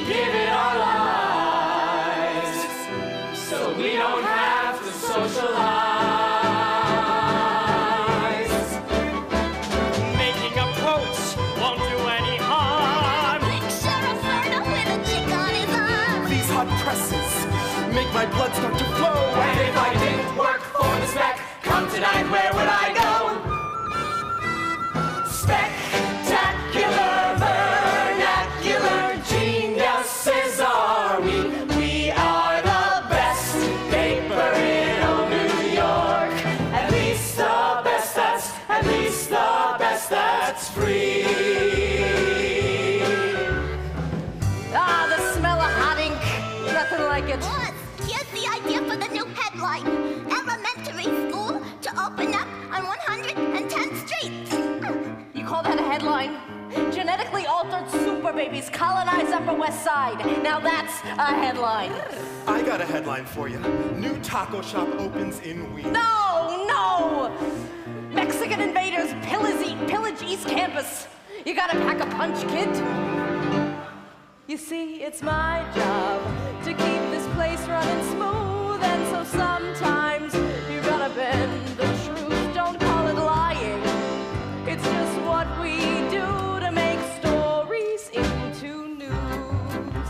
give it our lives, so we don't have to socialize. Making a poach won't do any harm. Quick, Sheriff Murder with a chick on his arm. These hot presses make my blood start to flow. And if I didn't work for the spec, come tonight, where would I go? Spectacular, vernacular geniuses are we. We are the best paper in old New York. At least the best that's free. Ah, the smell of hot ink. Nothing like it. Boss, here's the idea for the new headline. Elementary school to open up on 110th Street. You call that a headline? Genetically altered super babies colonize Upper West Side. Now that's a headline. I got a headline for you. New taco shop opens in week. No! Mexican invaders pillage East Campus. You gotta pack a punch, kid. You see, it's my job to keep this place running smooth, and so sometimes you gotta bend the truth. Don't call it lying. It's just what we do to make stories into news.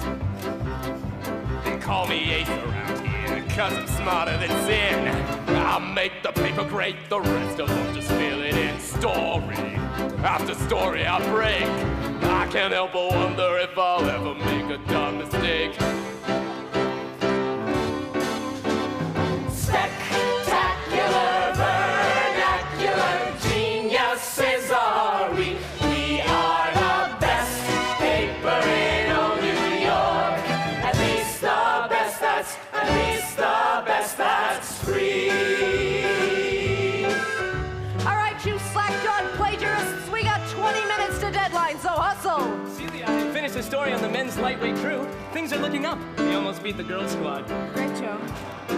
They call me Ace around here, 'cause I'm smarter than sin. I'll make the paper great, the rest of them just fill it in. Story after story I break. I can't help but wonder if I'll ever make a dumb mistake. Spectacular, vernacular geniuses are we. We are the best paper in old New York. At least the best that's free. All right, you slack-jawed plagiarists, we got 20 minutes to deadline, so hustle. Celia, I finished the story on the men's lightweight crew. Things are looking up. We almost beat the girls' squad. Great, Joe.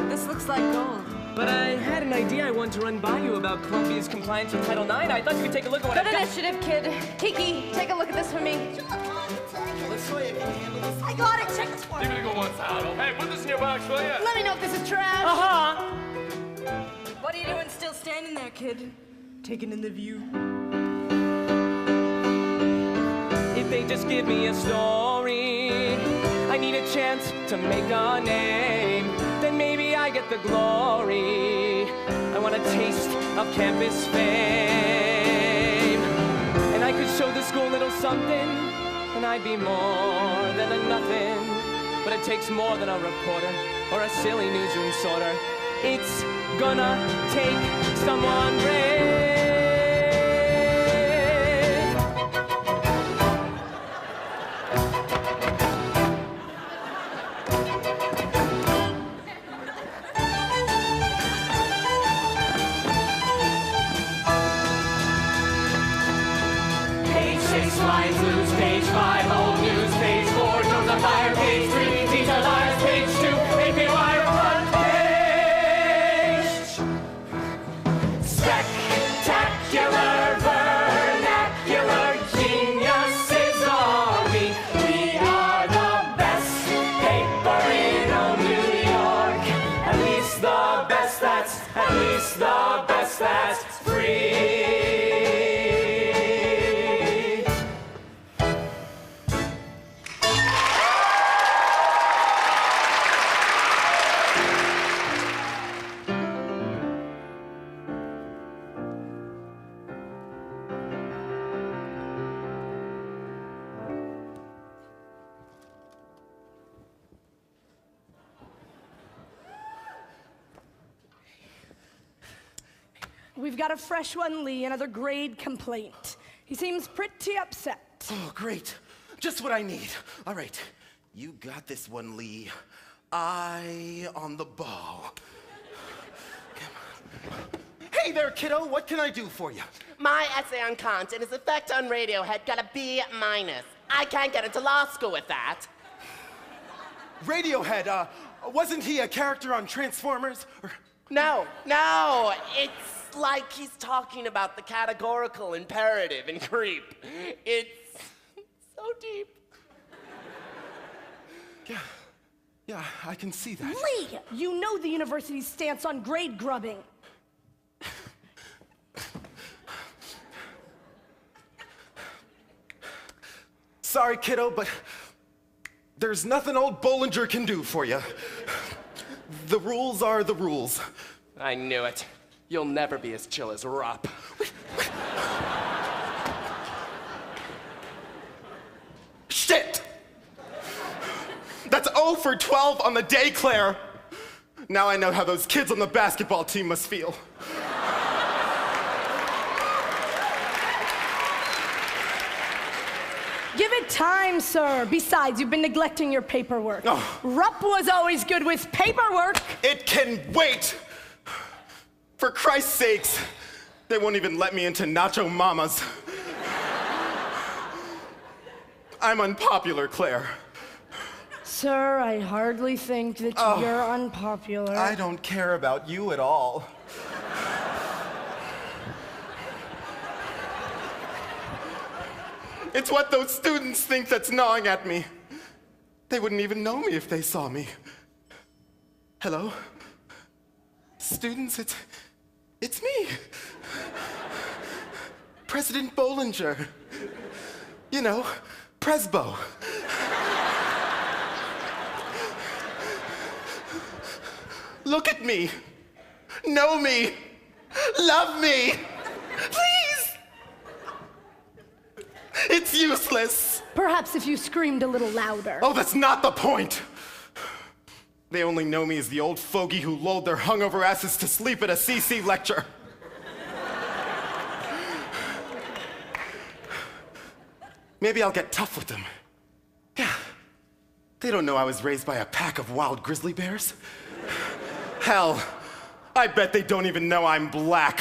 This looks like gold. But I had an idea I wanted to run by you about Columbia's compliance with Title IX. I thought you could take a look at what I've Good got. initiative, kid. Kiki, take a look at this for me. I got it. Check this for Give me. it a go once, Otto. Hey, put this in your box, will ya? Let me know if this is trash. Uh-huh. What are you doing still standing there, kid? Taking in the view. If they just give me a story, I need a chance to make a name. Then maybe I get the glory. I want a taste of campus fame. And I could show the school a little something, and I'd be more than a nothing. But it takes more than a reporter or a silly newsroom sorter. It's gonna take someone brave. Page 6, lines loose. Page 5, old news. Page 4, Jones on fire. Page 3, teacher liars. Page 2, AP wire front page. Spectacular, vernacular geniuses are we. We are the best paper in old New York. At least the best that's free. We've got a fresh one, Lee, another grade complaint. He seems pretty upset. Oh, great. Just what I need. All right. You got this one, Lee. Eye on the ball. Come on. Hey there, kiddo. What can I do for you? My essay on Kant and his effect on Radiohead got a B-. I can't get into law school with that. Radiohead, wasn't he a character on Transformers? No, it's like he's talking about the categorical imperative in Creep. It's so deep. Yeah, I can see that. Lee, you know the university's stance on grade grubbing. Sorry, kiddo, but there's nothing old Bollinger can do for you. The rules are the rules. I knew it. You'll never be as chill as Rupp. Shit! That's 0 for 12 on the day, Claire. Now I know how those kids on the basketball team must feel. Give it time, sir. Besides, you've been neglecting your paperwork. Oh. Rupp was always good with paperwork. It can wait! For Christ's sakes, they won't even let me into Nacho Mamas. I'm unpopular, Claire. Sir, I hardly think that you're unpopular. I don't care about you at all. It's what those students think that's gnawing at me. They wouldn't even know me if they saw me. Hello? Students, it's me. President Bollinger. You know, Presbo. Look at me. Know me. Love me. Please. It's useless. Perhaps if you screamed a little louder. Oh, that's not the point. They only know me as the old fogey who lulled their hungover asses to sleep at a CC lecture. Maybe I'll get tough with them. Yeah. They don't know I was raised by a pack of wild grizzly bears. Hell, I bet they don't even know I'm black.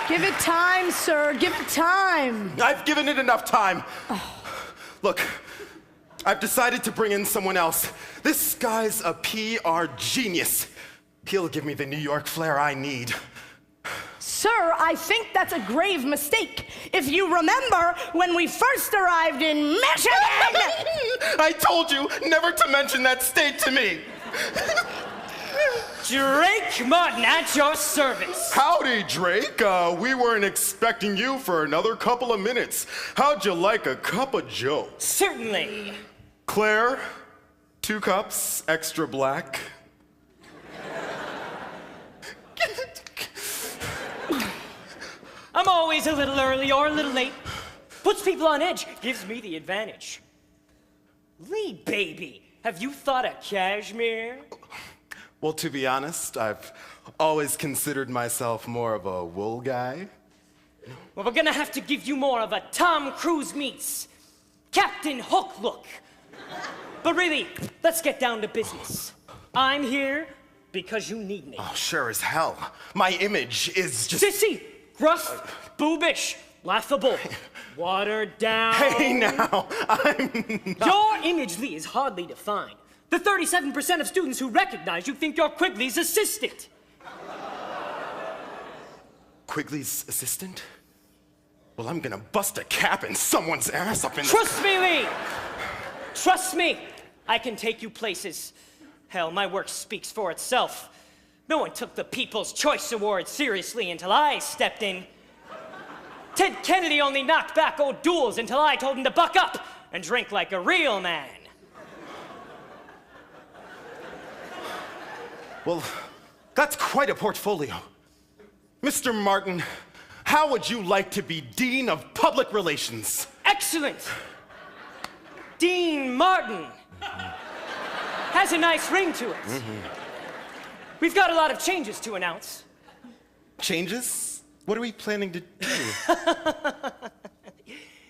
Give it time, sir. Give it time. I've given it enough time. Look, I've decided to bring in someone else. This guy's a PR genius. He'll give me the New York flair I need. Sir, I think that's a grave mistake. If you remember when we first arrived in Michigan... I told you never to mention that state to me. Drake Martin at your service. Howdy, Drake. We weren't expecting you for another couple of minutes. How'd you like a cup of joe? Certainly. Claire, 2 cups, extra black. I'm always a little early or a little late. Puts people on edge, gives me the advantage. Lee, baby, have you thought of cashmere? Well, to be honest, I've always considered myself more of a wool guy. Well, we're gonna have to give you more of a Tom Cruise meets Captain Hook look. But really, let's get down to business. I'm here because you need me. Oh, sure as hell. My image is just... Sissy, gruff, boobish, laughable, watered down. Hey, now, I'm not... Your image, Lee, is hardly defined. The 37% of students who recognize you think you're Quigley's assistant. Quigley's assistant? Well, I'm gonna bust a cap in someone's ass up in Trust me, Lee! Trust me! I can take you places. Hell, my work speaks for itself. No one took the People's Choice Award seriously until I stepped in. Ted Kennedy only knocked back old duels until I told him to buck up and drink like a real man. Well, that's quite a portfolio. Mr. Martin, how would you like to be Dean of Public Relations? Excellent! Dean Martin. Has a nice ring to it. We've got a lot of changes to announce. Changes? What are we planning to do?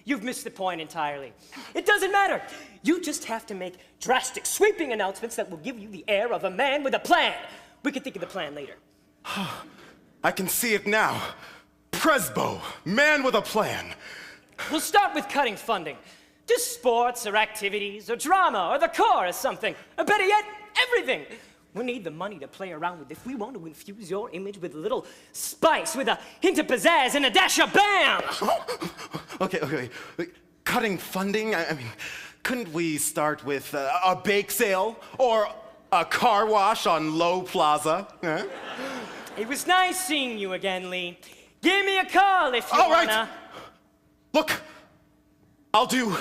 You've missed the point entirely. It doesn't matter. You just have to make drastic, sweeping announcements that will give you the air of a man with a plan. We can think of the plan later. I can see it now. Presbo, man with a plan. We'll start with cutting funding. Just sports or activities or drama or the core or something. Or better yet, everything. We need the money to play around with if we want to infuse your image with a little spice, with a hint of pizzazz and a dash of bam! Okay. Cutting funding? I mean, couldn't we start with a bake sale or a car wash on Low Plaza? Huh? It was nice seeing you again, Lee. Give me a call if you All wanna. right. Look, I'll do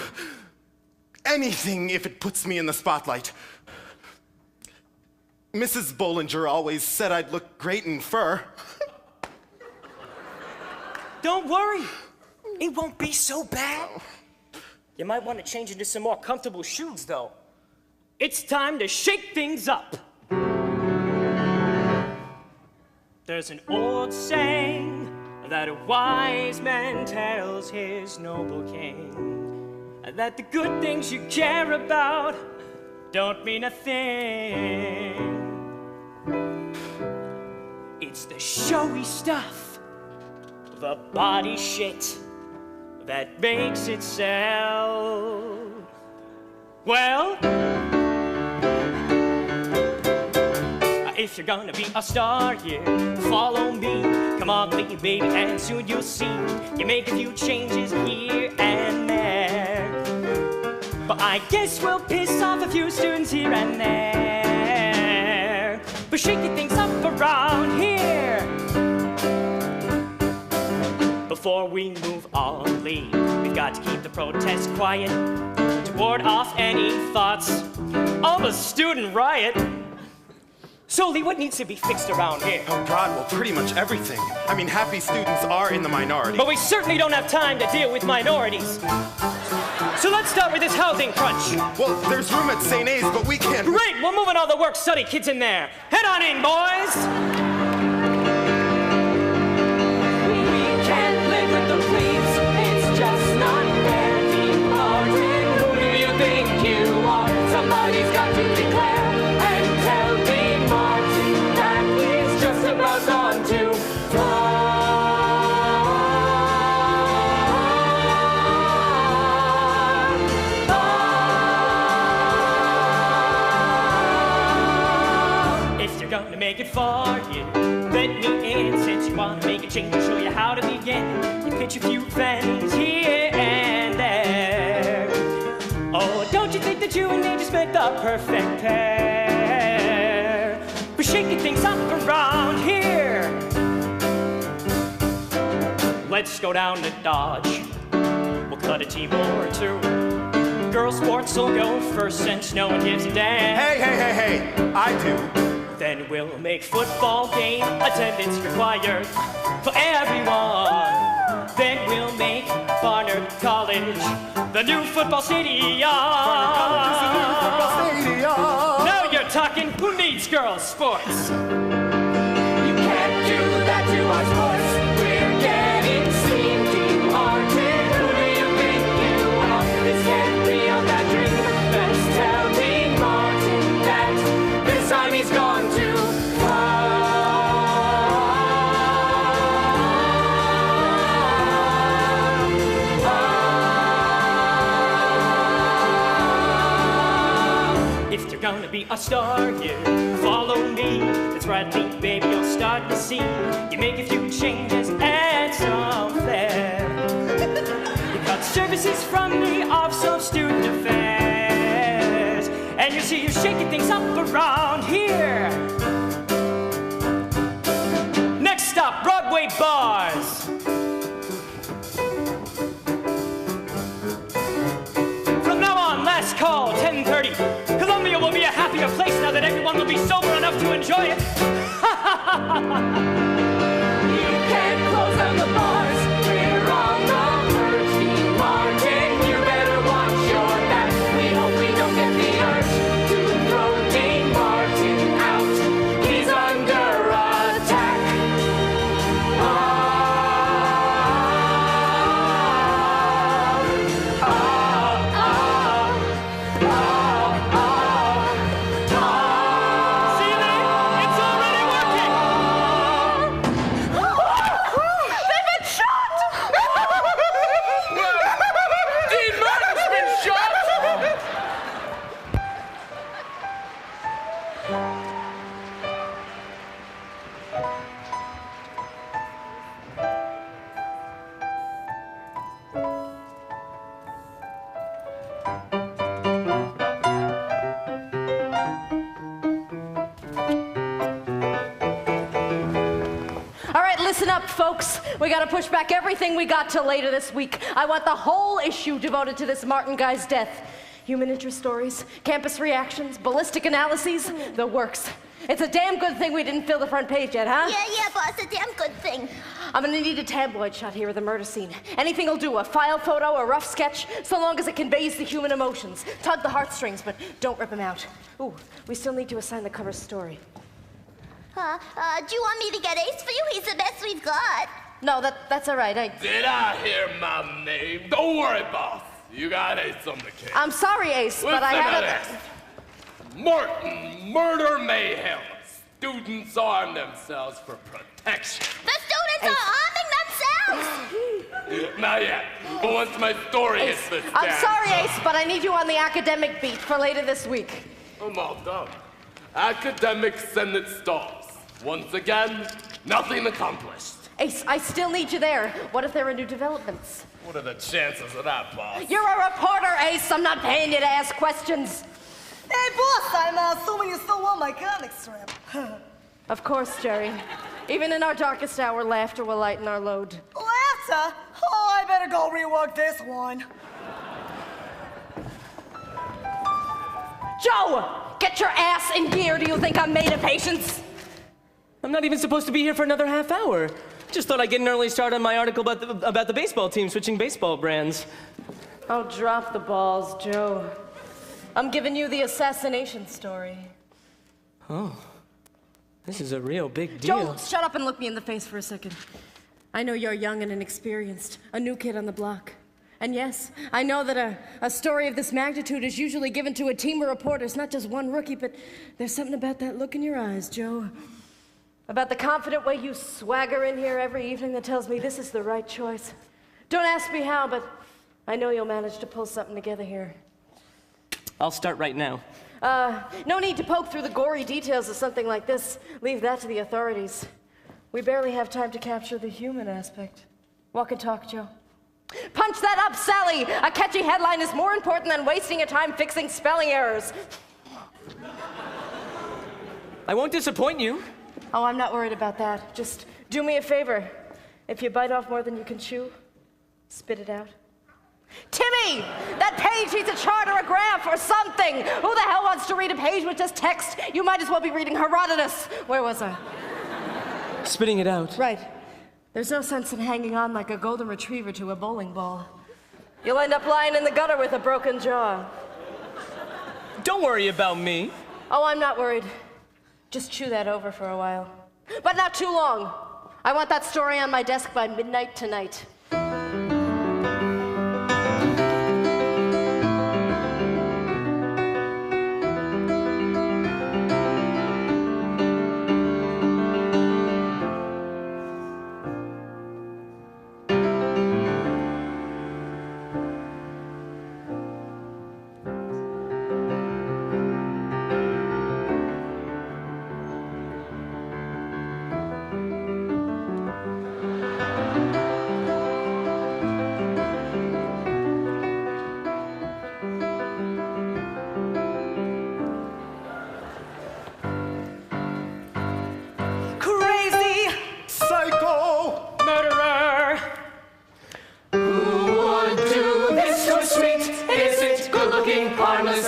anything if it puts me in the spotlight. Mrs. Bollinger always said I'd look great in fur. Don't worry. It won't be so bad. You might want to change into some more comfortable shoes, though. It's time to shake things up. There's an old saying that a wise man tells his noble king, that the good things you care about don't mean a thing. It's the showy stuff, the body shit, that makes it sell. Well, if you're gonna be a star here, follow me. Come on, Lee, baby, and soon you'll see. You make a few changes here and there, but I guess we'll piss off a few students here and there. We're shaking things up around here. Before we move on, Lee, we've got to keep the protest quiet to ward off any thoughts of a student riot. So, Lee, what needs to be fixed around here? Oh, God, well, pretty much everything. I mean, happy students are in the minority. But we certainly don't have time to deal with minorities. So let's start with this housing crunch. Well, there's room at St. A's, but we can't... Great, we're moving all the work-study kids in there. Head on in, boys. We can't live with the plebes. It's just not fair. Dean Martin, who do you think you are? Somebody's got to declare and tell Dean Martin that he's just about gone too far. If you're gonna make it far, yeah, let me in. Since you wanna make a change, I'll show you how to begin. You pitch a few friends here and there. Oh, don't you think that you and me just make the perfect pair? We're shaking things up around here. Let's go down to Dodge. We'll cut a team or two. Girls' sports will go first since no one gives a damn. Hey, I do. Then we'll make football game attendance required for everyone. Then we'll make Barnard College the new football stadium. Now you're talking, who needs girls' sports? You can't do that to our sports. We're getting steam. Dean Martin, who do you think you are? This can't be on that dream. Let's tell Dean Martin that this time he's gone too far. If you're gonna be a star here, follow me. That's right, Lee, baby, you'll start to see. You make a few changes and some flair. You cut services from the Office of Student Affairs, and you see you're shaking things up around here. Next stop, Broadway bars. From now on, last call, 10:30. Columbia will be a happier place now that everyone will be sober enough to enjoy it. You can't close down the bars. We're on the verge. Dean Martin, you better watch your back. We hope we don't get the urge to throw Dean Martin out. He's under attack. See, Lee? It's already working. Listen up, folks. We gotta push back everything we got till later this week. I want the whole issue devoted to this Martin guy's death. Human interest stories, campus reactions, ballistic analyses, the works. It's a damn good thing we didn't fill the front page yet, huh? Yeah, boss, a damn good thing. I'm gonna need a tabloid shot here of the murder scene. Anything will do, a file photo, a rough sketch, so long as it conveys the human emotions. Tug the heartstrings, but don't rip them out. Ooh, we still need to assign the cover story. Do you want me to get Ace for you? He's the best we've got. No, that's all right. Did I hear my name? Don't worry, boss. You got Ace on the case. I'm sorry, Ace, but I had Martin, murder mayhem. Students arm themselves for protection. The students are arming themselves! Not yet. But once my story hits the stand. I'm sorry, Ace, but I need you on the academic beat for later this week. I'm all done. Academic Senate stalls. Once again, nothing accomplished. Ace, I still need you there. What if there are new developments? What are the chances of that, boss? You're a reporter, Ace. I'm not paying you to ask questions. Hey, boss, I'm assuming you still want my comic strip. Of course, Jerry. Even in our darkest hour, laughter will lighten our load. Laughter? Oh, I better go rework this one. Joe, get your ass in gear. Do you think I'm made of patience? I'm not even supposed to be here for another half hour. Just thought I'd get an early start on my article about the baseball team switching baseball brands. Oh, drop the balls, Joe. I'm giving you the assassination story. Oh, this is a real big deal. Joe, shut up and look me in the face for a second. I know you're young and inexperienced, a new kid on the block. And yes, I know that a story of this magnitude is usually given to a team of reporters, not just one rookie, but there's something about that look in your eyes, Joe. About the confident way you swagger in here every evening that tells me this is the right choice. Don't ask me how, but I know you'll manage to pull something together here. I'll start right now. No need to poke through the gory details of something like this. Leave that to the authorities. We barely have time to capture the human aspect. Walk and talk, Joe. Punch that up, Sally! A catchy headline is more important than wasting your time fixing spelling errors. I won't disappoint you. Oh, I'm not worried about that. Just do me a favor. If you bite off more than you can chew, spit it out. Timmy! That page needs a chart or a graph or something! Who the hell wants to read a page with just text? You might as well be reading Herodotus. Where was I? Spitting it out. Right. There's no sense in hanging on like a golden retriever to a bowling ball. You'll end up lying in the gutter with a broken jaw. Don't worry about me. Oh, I'm not worried. Just chew that over for a while. But not too long. I want that story on my desk by midnight tonight.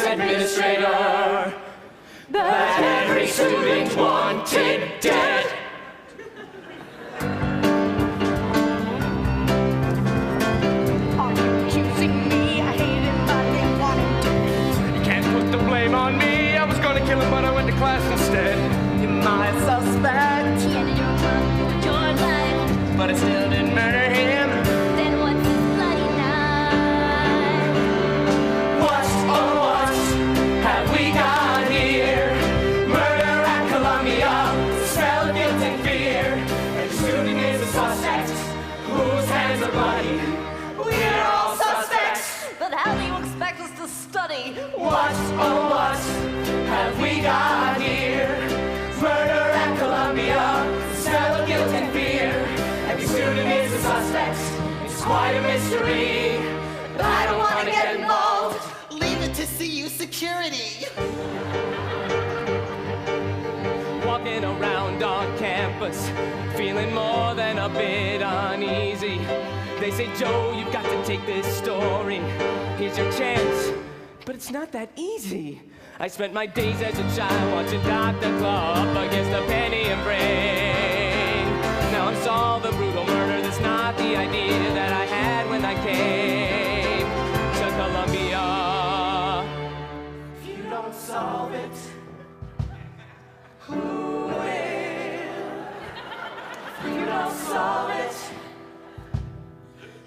Administrator that every student wanted dead. Are you accusing me? I hate him, but they want him dead. You can't put the blame on me. I was gonna kill him, but I went to class instead. You're my suspect. He ended your run with your life. But I still didn't murder him. Then what's his bloody knife? What, oh what have we got here? Murder at Columbia, smell of guilt and fear. And the shooting is a suspect whose hands are bloody. We're all suspects. Then how do you expect us to study? What, oh what have we got here? Murder at Columbia, smell of guilt and fear. Every student is a suspect. It's quite a mystery. But I don't want to get involved. Leave it to CU security. Walking around on campus was feeling more than a bit uneasy. They say, Joe, you've got to take this story. Here's your chance, but it's not that easy. I spent my days as a child watching Dr. Claw up against a penny and brain. Now I'm solved the brutal murder. That's not the idea that I had when I came to Columbia. If you don't solve it, who will? If you don't solve it,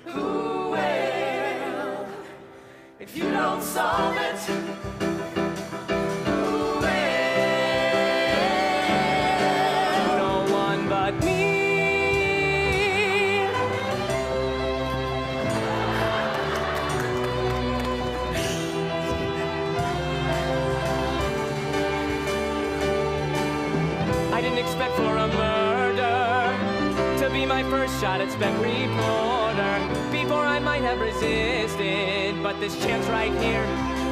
who will? If you don't solve it, who will? No one but me. I didn't expect for a murder to be my first shot at spec reporter. Before I might have resisted, but this chance right here,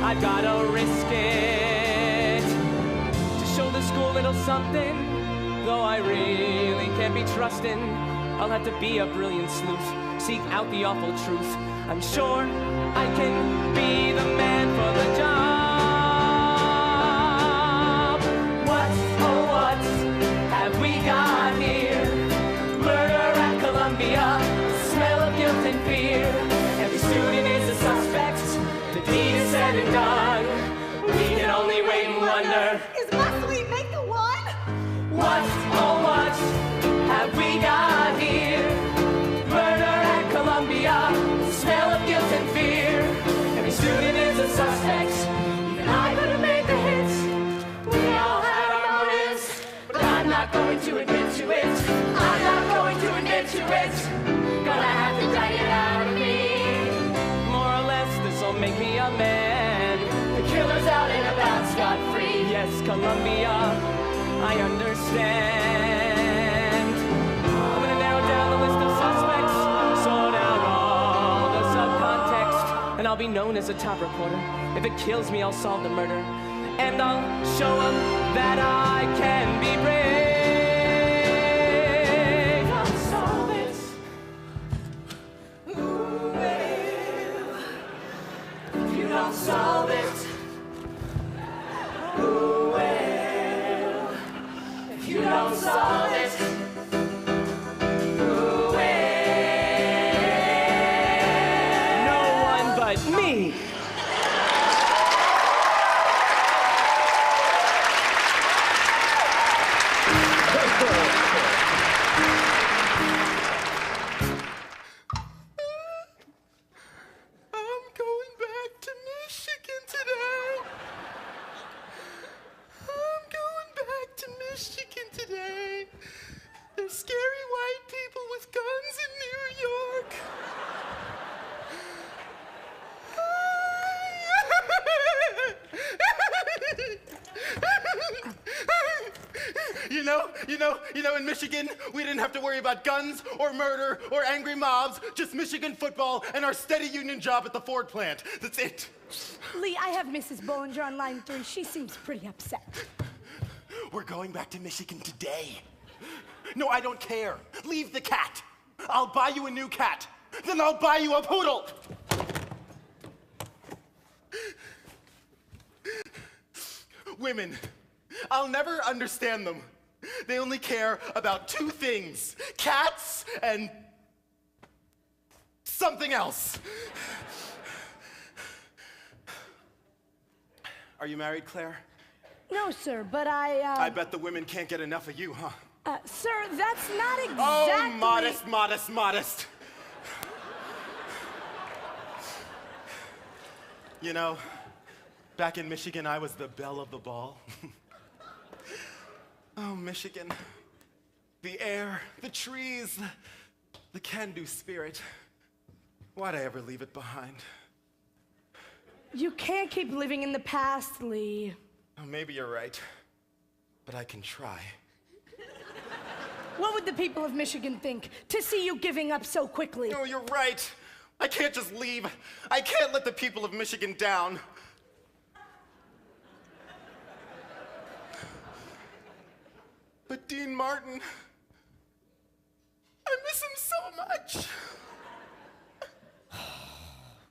I've gotta risk it. To show the school little something, though I really can't be trusting, I'll have to be a brilliant sleuth, seek out the awful truth. I'm sure I can be the man for the job. What, oh what, have we got here? Murder at Columbia, smell of guilt and fear. Every student is a suspect, the deed is said and done. We can only wait and wonder. Is must we make the one? What, oh what, have we got here? Murder at Columbia, smell of guilt and fear. Every student is a suspect, even I could have made the hit. We all had our motives, but I'm not going to admit to it. I'm not going to admit to it. Gonna have to die it out of me. More or less, this'll make me a man. The killer's out and about scot-free. Yes, Columbia, I understand. I'm gonna narrow down the list of suspects, sort out all the subcontext, and I'll be known as a top reporter. If it kills me, I'll solve the murder, and I'll show them that I can be brave. I'll solve it. Who will? If you don't solve it, who will? If you don't solve it, who will? No one but me. I'm going back to Michigan today. I'm going back to Michigan today. There's scary white people with guns in New York. You know, in Michigan, we didn't have to worry about guns or murder or angry mobs, just Michigan football and our steady union job at the Ford plant. That's it. Lee, I have Mrs. Bollinger on line 3. She seems pretty upset. We're going back to Michigan today. No, I don't care. Leave the cat. I'll buy you a new cat. Then I'll buy you a poodle. Women, I'll never understand them. They only care about two things: cats and something else. Are you married, Claire? No, sir, but I bet the women can't get enough of you, huh? Sir, that's not exactly... Oh, modest. You know, back in Michigan, I was the belle of the ball. Oh, Michigan. The air, the trees, the can-do spirit. Why'd I ever leave it behind? You can't keep living in the past, Lee. Oh, maybe you're right, but I can try. What would the people of Michigan think to see you giving up so quickly? Oh, you're right. I can't just leave. I can't let the people of Michigan down. But Dean Martin, miss him so much.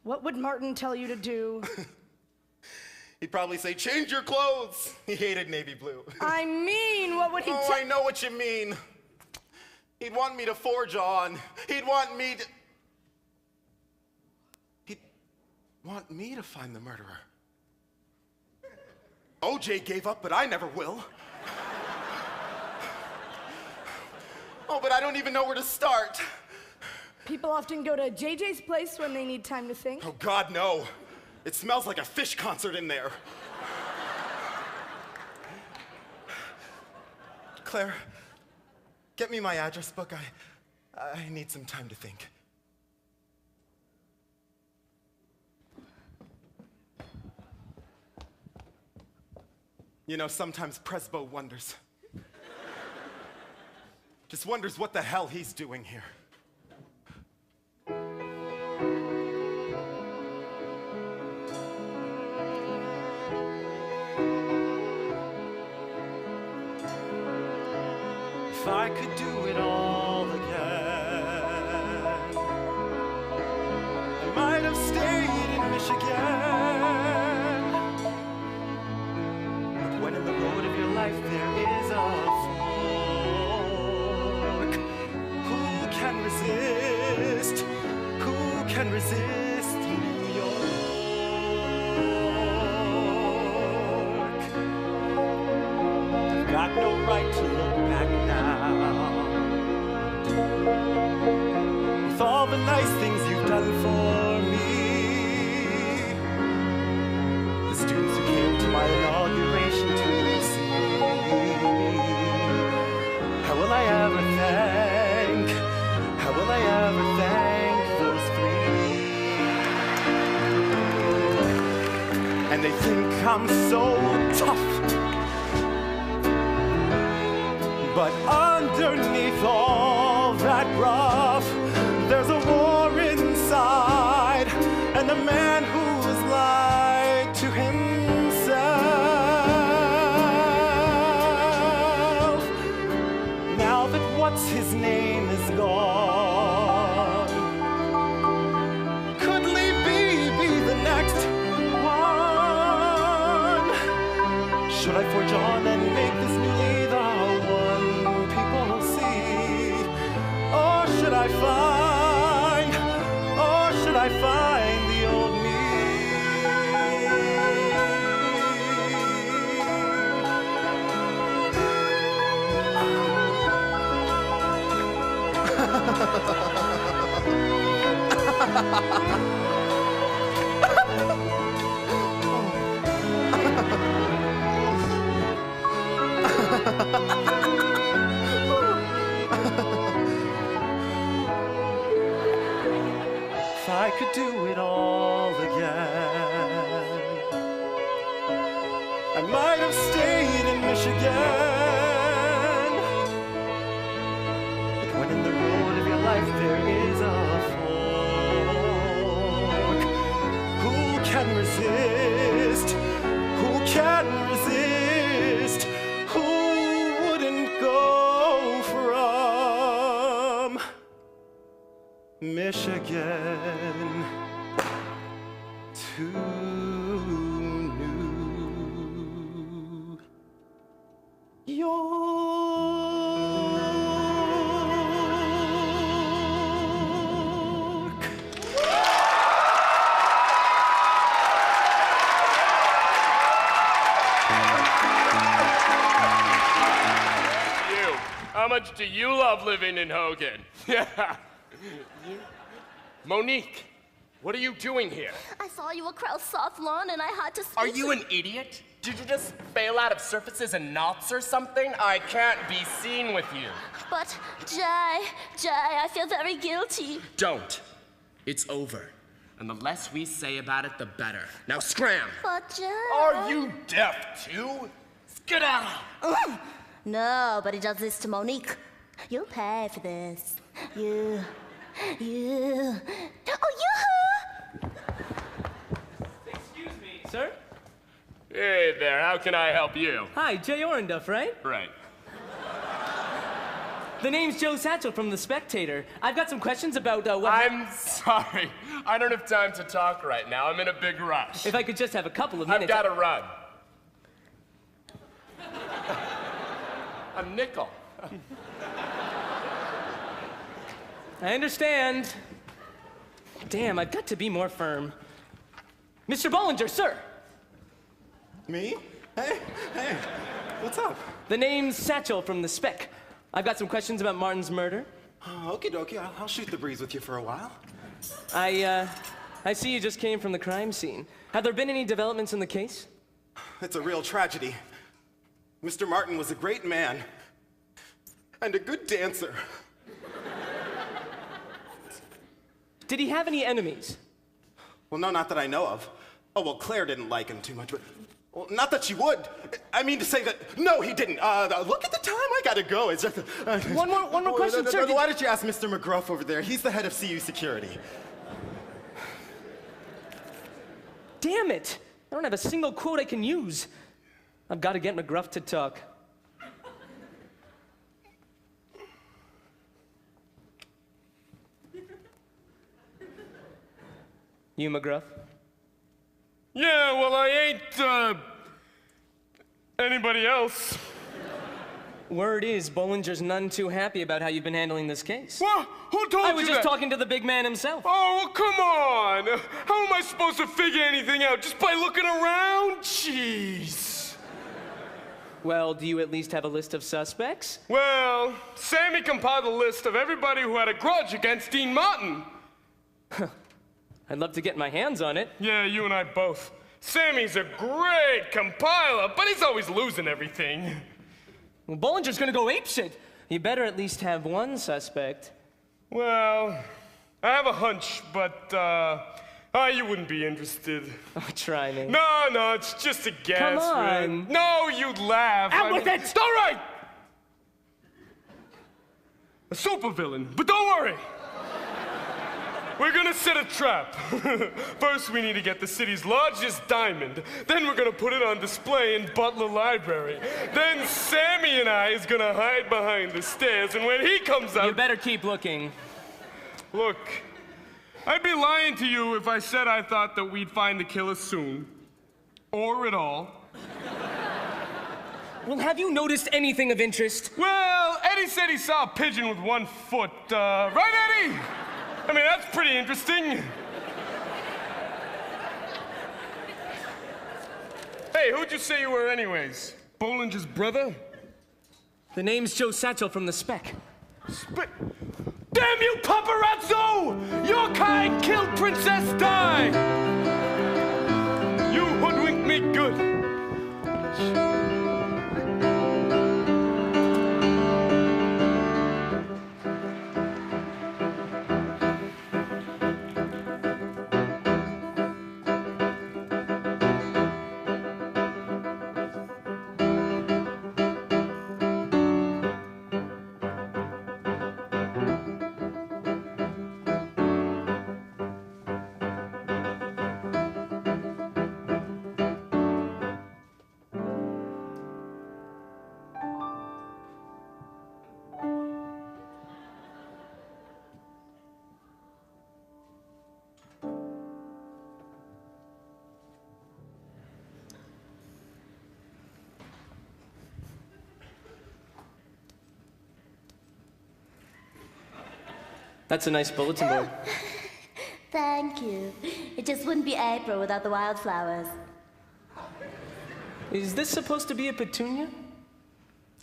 What would Martin tell you to do? He'd probably say, change your clothes. He hated navy blue. I mean, what would he I know what you mean. He'd want me to forge on. He'd want me to find the murderer. OJ gave up, but I never will. Oh, but I don't even know where to start. People often go to JJ's place when they need time to think. Oh, God, no. It smells like a fish concert in there. Claire, get me my address book. I need some time to think. You know, sometimes Presbo wonders. Just wonders what the hell he's doing here. If I could do it all again, I might have stayed in Michigan. But when in the road of your life there is a fork, who can resist? Who can resist New York? I've got no right to look back now. With all the nice things you've done for me, the students who came to my inauguration to see me, how will I ever thank those three? And they think I'm so tough, but underneath all that rough, there's a war inside, and a man who's lied to himself. Now that what's his name is gone, could Lee be the next one? Should I forge on and make this new Lee the one people see? Or should I find the old me? If I could do it all again, I might have stayed in Michigan. But when in the road of your life there is a fork, who can resist? Who can resist? Who wouldn't go from Michigan to New York? How much do you love living in Hogan? Yeah. Monique, what are you doing here? I saw you across soft lawn and I had to speak. Are you an idiot? Did you just fail out of surfaces and knots or something? I can't be seen with you. But, Jay, I feel very guilty. Don't. It's over. And the less we say about it, the better. Now scram! But, Jay... Are you deaf too? Skedaddle! Nobody does this to Monique. You'll pay for this. You. Oh, yoo-hoo! Excuse me, sir? Hey there, how can I help you? Hi, Jay Orenduff, right? Right. The name's Joe Satchel from The Spectator. I've got some questions about what... I'm sorry. I don't have time to talk right now. I'm in a big rush. If I could just have a couple of minutes... I've got to run. I'm nickel. I understand. Damn, I've got to be more firm. Mr. Bollinger, sir. Me? Hey, what's up? The name's Satchel from The Spec. I've got some questions about Martin's murder. Okie dokie, I'll shoot the breeze with you for a while. I see you just came from the crime scene. Have there been any developments in the case? It's a real tragedy. Mr. Martin was a great man and a good dancer. Did he have any enemies? Well, no, not that I know of. Oh, well, Claire didn't like him too much, but... Well, not that she would. I mean to say that... No, he didn't. Look at the time. I gotta go. It's just... One more question, sir. Why don't you ask Mr. McGruff over there? He's the head of CU security. Damn it. I don't have a single quote I can use. I've got to get McGruff to talk. You, McGruff? Yeah, well, I ain't, anybody else. Word is, Bollinger's none too happy about how you've been handling this case. What? Who told you that? I was just talking to the big man himself. Oh, well, come on. How am I supposed to figure anything out? Just by looking around? Jeez. Well, do you at least have a list of suspects? Well, Sammy compiled a list of everybody who had a grudge against Dean Martin. I'd love to get my hands on it. Yeah, you and I both. Sammy's a great compiler, but he's always losing everything. Well, Bollinger's gonna go apeshit. You better at least have one suspect. Well, I have a hunch, but, you wouldn't be interested. Oh, try me. No, it's just a guess. Come on. Man. No, you'd laugh. Out with it! All right! A supervillain, but don't worry. We're gonna set a trap. First, we need to get the city's largest diamond. Then we're gonna put it on display in Butler Library. Then Sammy and I is gonna hide behind the stairs, and when he comes out... You better keep looking. Look, I'd be lying to you if I said I thought that we'd find the killer soon. Or at all. Well, have you noticed anything of interest? Well, Eddie said he saw a pigeon with 1 foot. Right, Eddie? I mean, that's pretty interesting. Hey, who'd you say you were anyways? Bollinger's brother? The name's Joe Satchel from The Spec. Damn you, paparazzo! Your kind killed Princess Di! You hoodwinked me good. That's a nice bulletin board. Thank you. It just wouldn't be April without the wildflowers. Is this supposed to be a petunia?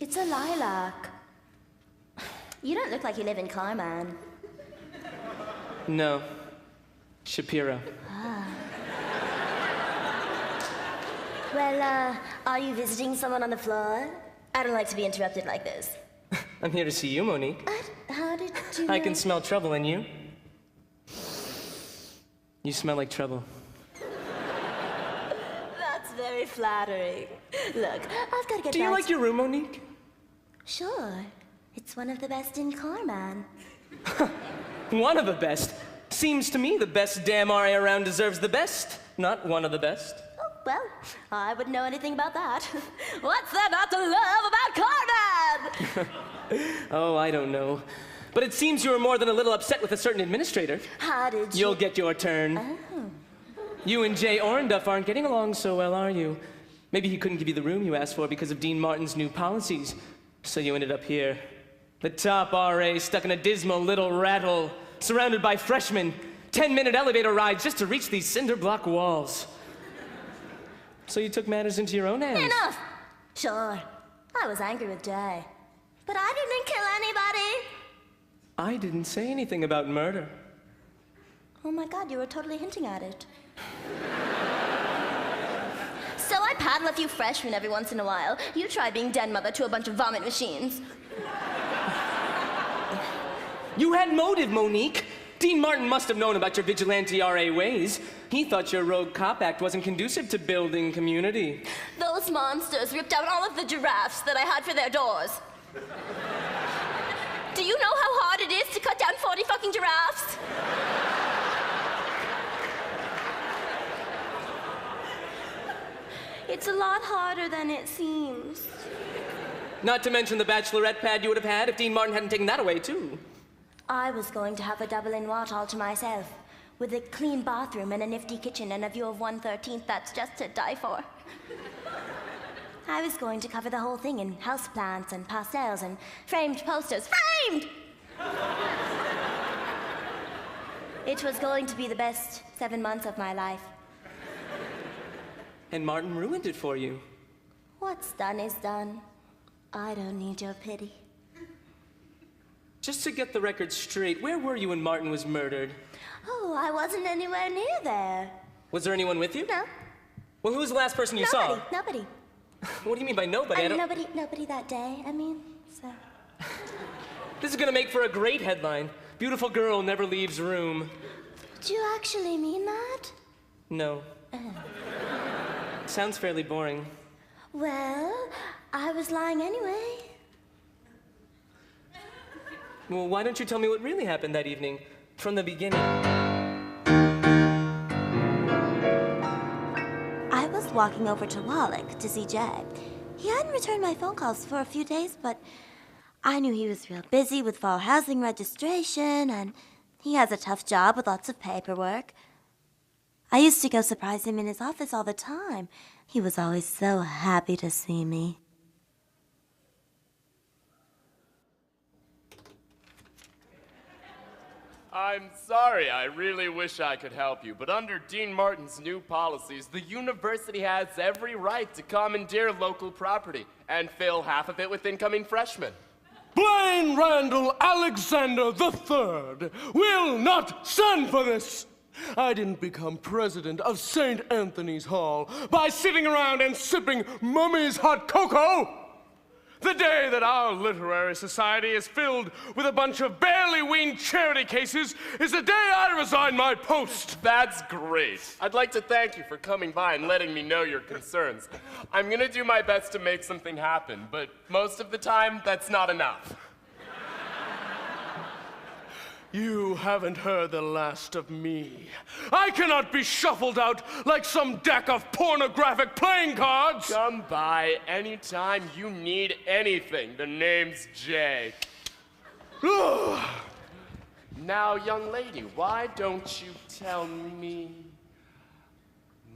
It's a lilac. You don't look like you live in Carman. No. Shapiro. Well, are you visiting someone on the floor? I don't like to be interrupted like this. I'm here to see you, Monique. How did you I can smell trouble in you. You smell like trouble. That's very flattering. Look, I've got to get Do you like your room, Monique? Sure. It's one of the best in Carman. One of the best? Seems to me the best damn RA around deserves the best, not one of the best. Oh, well, I wouldn't know anything about that. What's there not to love about Carmen? Oh, I don't know. But it seems you were more than a little upset with a certain administrator. How did you? You'll get your turn. Oh. You and Jay Orenduff aren't getting along so well, are you? Maybe he couldn't give you the room you asked for because of Dean Martin's new policies. So you ended up here. The top RA stuck in a dismal little rattle, surrounded by freshmen. 10-minute elevator rides just to reach these cinder block walls. So you took matters into your own hands. Enough! Sure, I was angry with Jay. But I didn't kill anybody. I didn't say anything about murder. Oh my God, you were totally hinting at it. So I paddle a few freshmen every once in a while. You try being den mother to a bunch of vomit machines. You had motive, Monique. Dean Martin must have known about your vigilante RA ways. He thought your rogue cop act wasn't conducive to building community. Those monsters ripped out all of the giraffes that I had for their doors. Do you know how hard it is to cut down 40 fucking giraffes? It's a lot harder than it seems. Not to mention the bachelorette pad you would have had if Dean Martin hadn't taken that away, too. I was going to have a double-in-one all to myself, with a clean bathroom and a nifty kitchen and a view of 1/13 that's just to die for. I was going to cover the whole thing in houseplants and pastels and framed posters. Framed! It was going to be the best 7 months of my life. And Martin ruined it for you. What's done is done. I don't need your pity. Just to get the record straight, where were you when Martin was murdered? Oh, I wasn't anywhere near there. Was there anyone with you? No. Well, who was the last person you saw? Nobody. What do you mean by nobody? Nobody that day, so. This is gonna make for a great headline. Beautiful girl never leaves room. Do you actually mean that? No. Sounds fairly boring. Well, I was lying anyway. Well, why don't you tell me what really happened that evening? From the beginning. I was walking over to Wallach to see Jay. He hadn't returned my phone calls for a few days, but I knew he was real busy with fall housing registration, and he has a tough job with lots of paperwork. I used to go surprise him in his office all the time. He was always so happy to see me. I'm sorry, I really wish I could help you, but under Dean Martin's new policies, the university has every right to commandeer local property and fill half of it with incoming freshmen. Blaine Randall Alexander III will not stand for this. I didn't become president of St. Anthony's Hall by sitting around and sipping Mummy's hot cocoa. The day that our literary society is filled with a bunch of barely weaned charity cases is the day I resign my post. That's great. I'd like to thank you for coming by and letting me know your concerns. I'm gonna do my best to make something happen, but most of the time, that's not enough. You haven't heard the last of me. I cannot be shuffled out like some deck of pornographic playing cards. Come by anytime you need anything. The name's Jay. Now, young lady, why don't you tell me?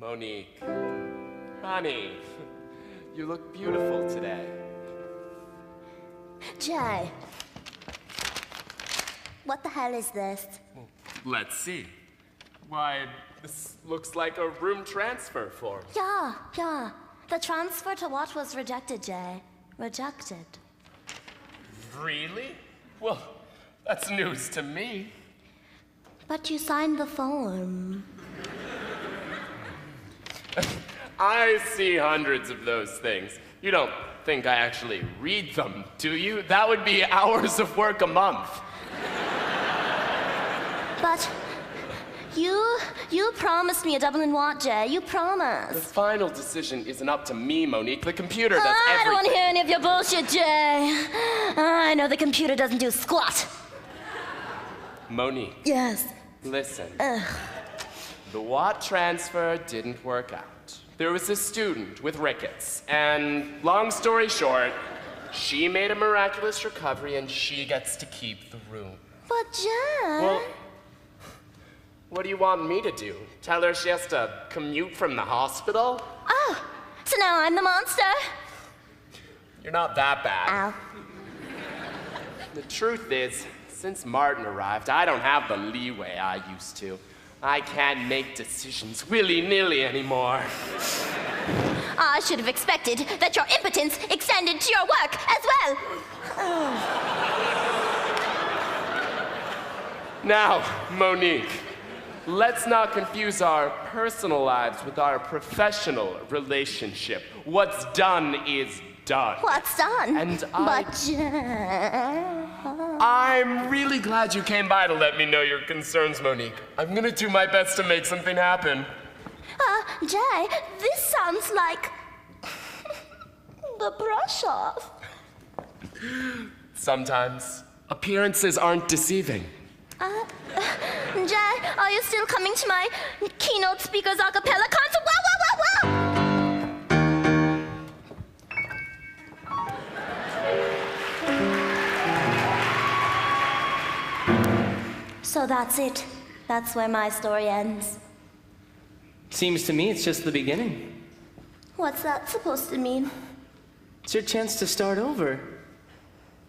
Monique, honey, you look beautiful today. Jay. What the hell is this? Let's see. Why, this looks like a room transfer form. Yeah. The transfer to what was rejected, Jay. Rejected. Really? Well, that's news to me. But you signed the form. I see hundreds of those things. You don't think I actually read them, do you? That would be hours of work a month. But you promised me a double-in-one, Jay. You promised. The final decision isn't up to me, Monique. The computer does everything. I don't want to hear any of your bullshit, Jay. I know the computer doesn't do squat. Monique. Yes. Listen. The Watt transfer didn't work out. There was this student with rickets, and long story short, she made a miraculous recovery and she gets to keep the room. But Jack... Well, what do you want me to do? Tell her she has to commute from the hospital? Oh, so now I'm the monster? You're not that bad. Ow. The truth is, since Martin arrived, I don't have the leeway I used to. I can't make decisions willy-nilly anymore. I should have expected that your impotence extended to your work as well. Now, Monique, let's not confuse our personal lives with our professional relationship. What's done is done. What's done? And But I'm really glad you came by to let me know your concerns, Monique. I'm gonna do my best to make something happen. Jay, this sounds like the brush off. Sometimes appearances aren't deceiving. Jay, are you still coming to my keynote speakers a cappella concert? Wow, wow, wow, wow! So that's it. That's where my story ends. Seems to me it's just the beginning. What's that supposed to mean? It's your chance to start over.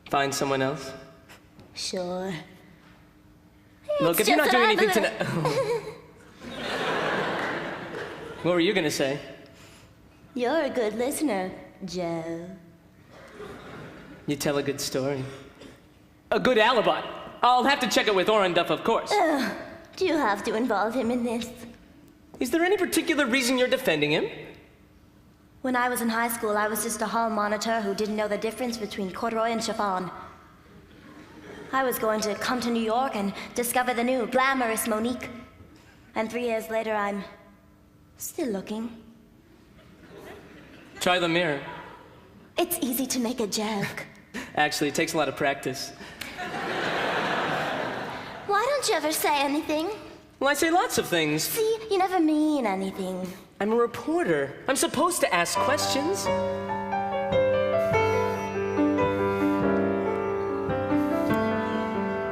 Find someone else. Sure. Look, if you're not doing anything tonight... What were you gonna say? You're a good listener, Joe. You tell a good story. A good alibi. I'll have to check it with Orendorff, of course. Do you have to involve him in this? Is there any particular reason you're defending him? When I was in high school, I was just a hall monitor who didn't know the difference between corduroy and chiffon. I was going to come to New York and discover the new glamorous Monique. And 3 years later, I'm still looking. Try the mirror. It's easy to make a joke. Actually, it takes a lot of practice. Why don't you ever say anything? Well, I say lots of things. See, you never mean anything. I'm a reporter. I'm supposed to ask questions.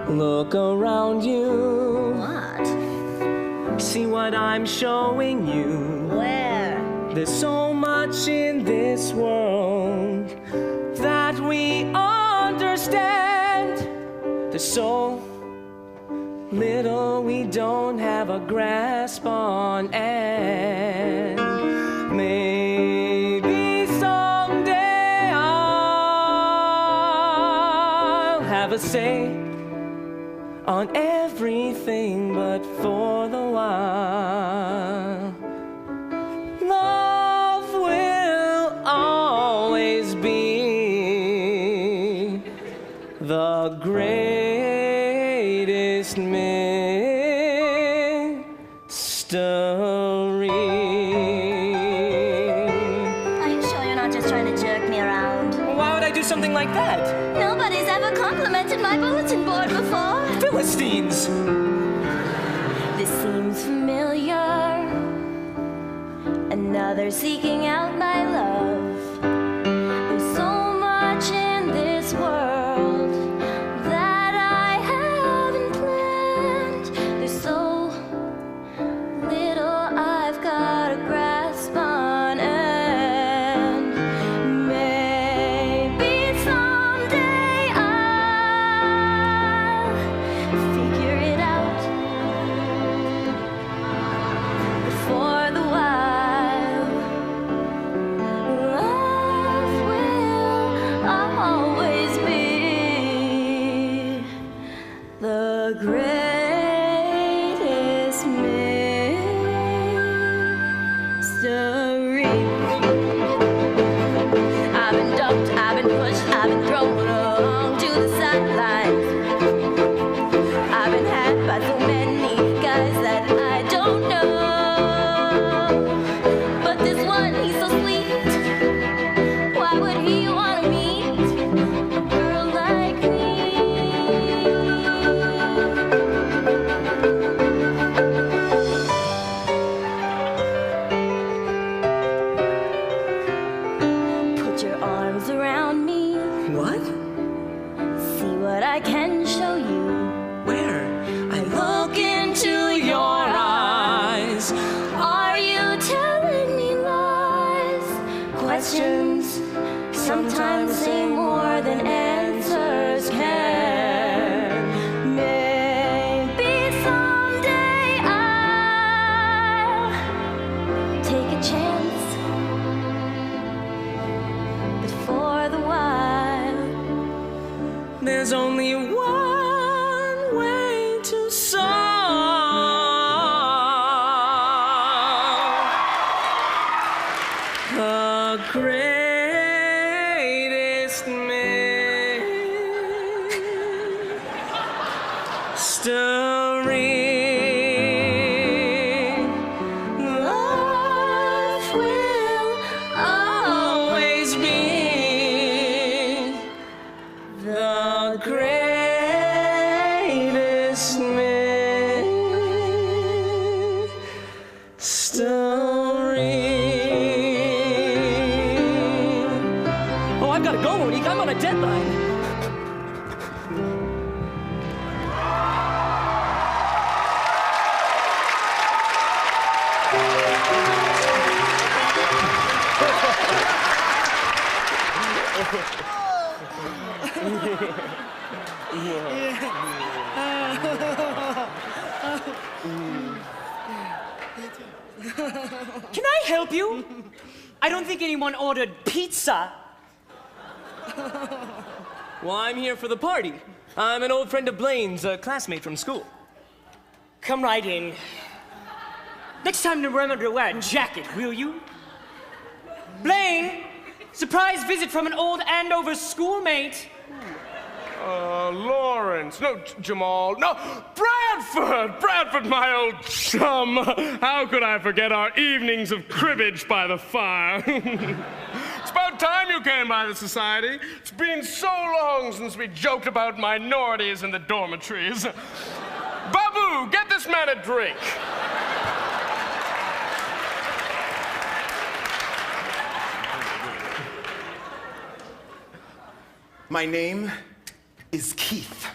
Look around you. What? See what I'm showing you. Where? There's so much in this world that we understand. There's so little we don't have a grasp on, and maybe someday I'll have a say on everything, but for the while, love will always be the greatest mystery. Are you sure you're not just trying to jerk me around? Why would I do something like that? Nobody's ever complimented my bulletin board before. Philistines! This seems familiar. Another seeking out my love. There's so much in this world that I haven't planned. There's so little I've got to grasp on, and maybe someday I'll figure it out. But for the while, questions sometimes say more than answers can. Maybe someday I'll take a chance, but for the while, there's only one way to solve the greatest mystery. Love will always be the greatest mystery. Oh, I've got to go, Monique. I'm on a deadline. Can I help you? I don't think anyone ordered pizza. Well, I'm here for the party. I'm an old friend of Blaine's, a classmate from school. Come right in. Next time, remember to wear a jacket, will you? Blaine, surprise visit from an old Andover schoolmate. Lawrence. No, Jamal. No, Bradford! Bradford, my old chum. How could I forget our evenings of cribbage by the fire? It's about time you came by the society. It's been so long since we joked about minorities in the dormitories. Babu, get this man a drink. My name is Keith.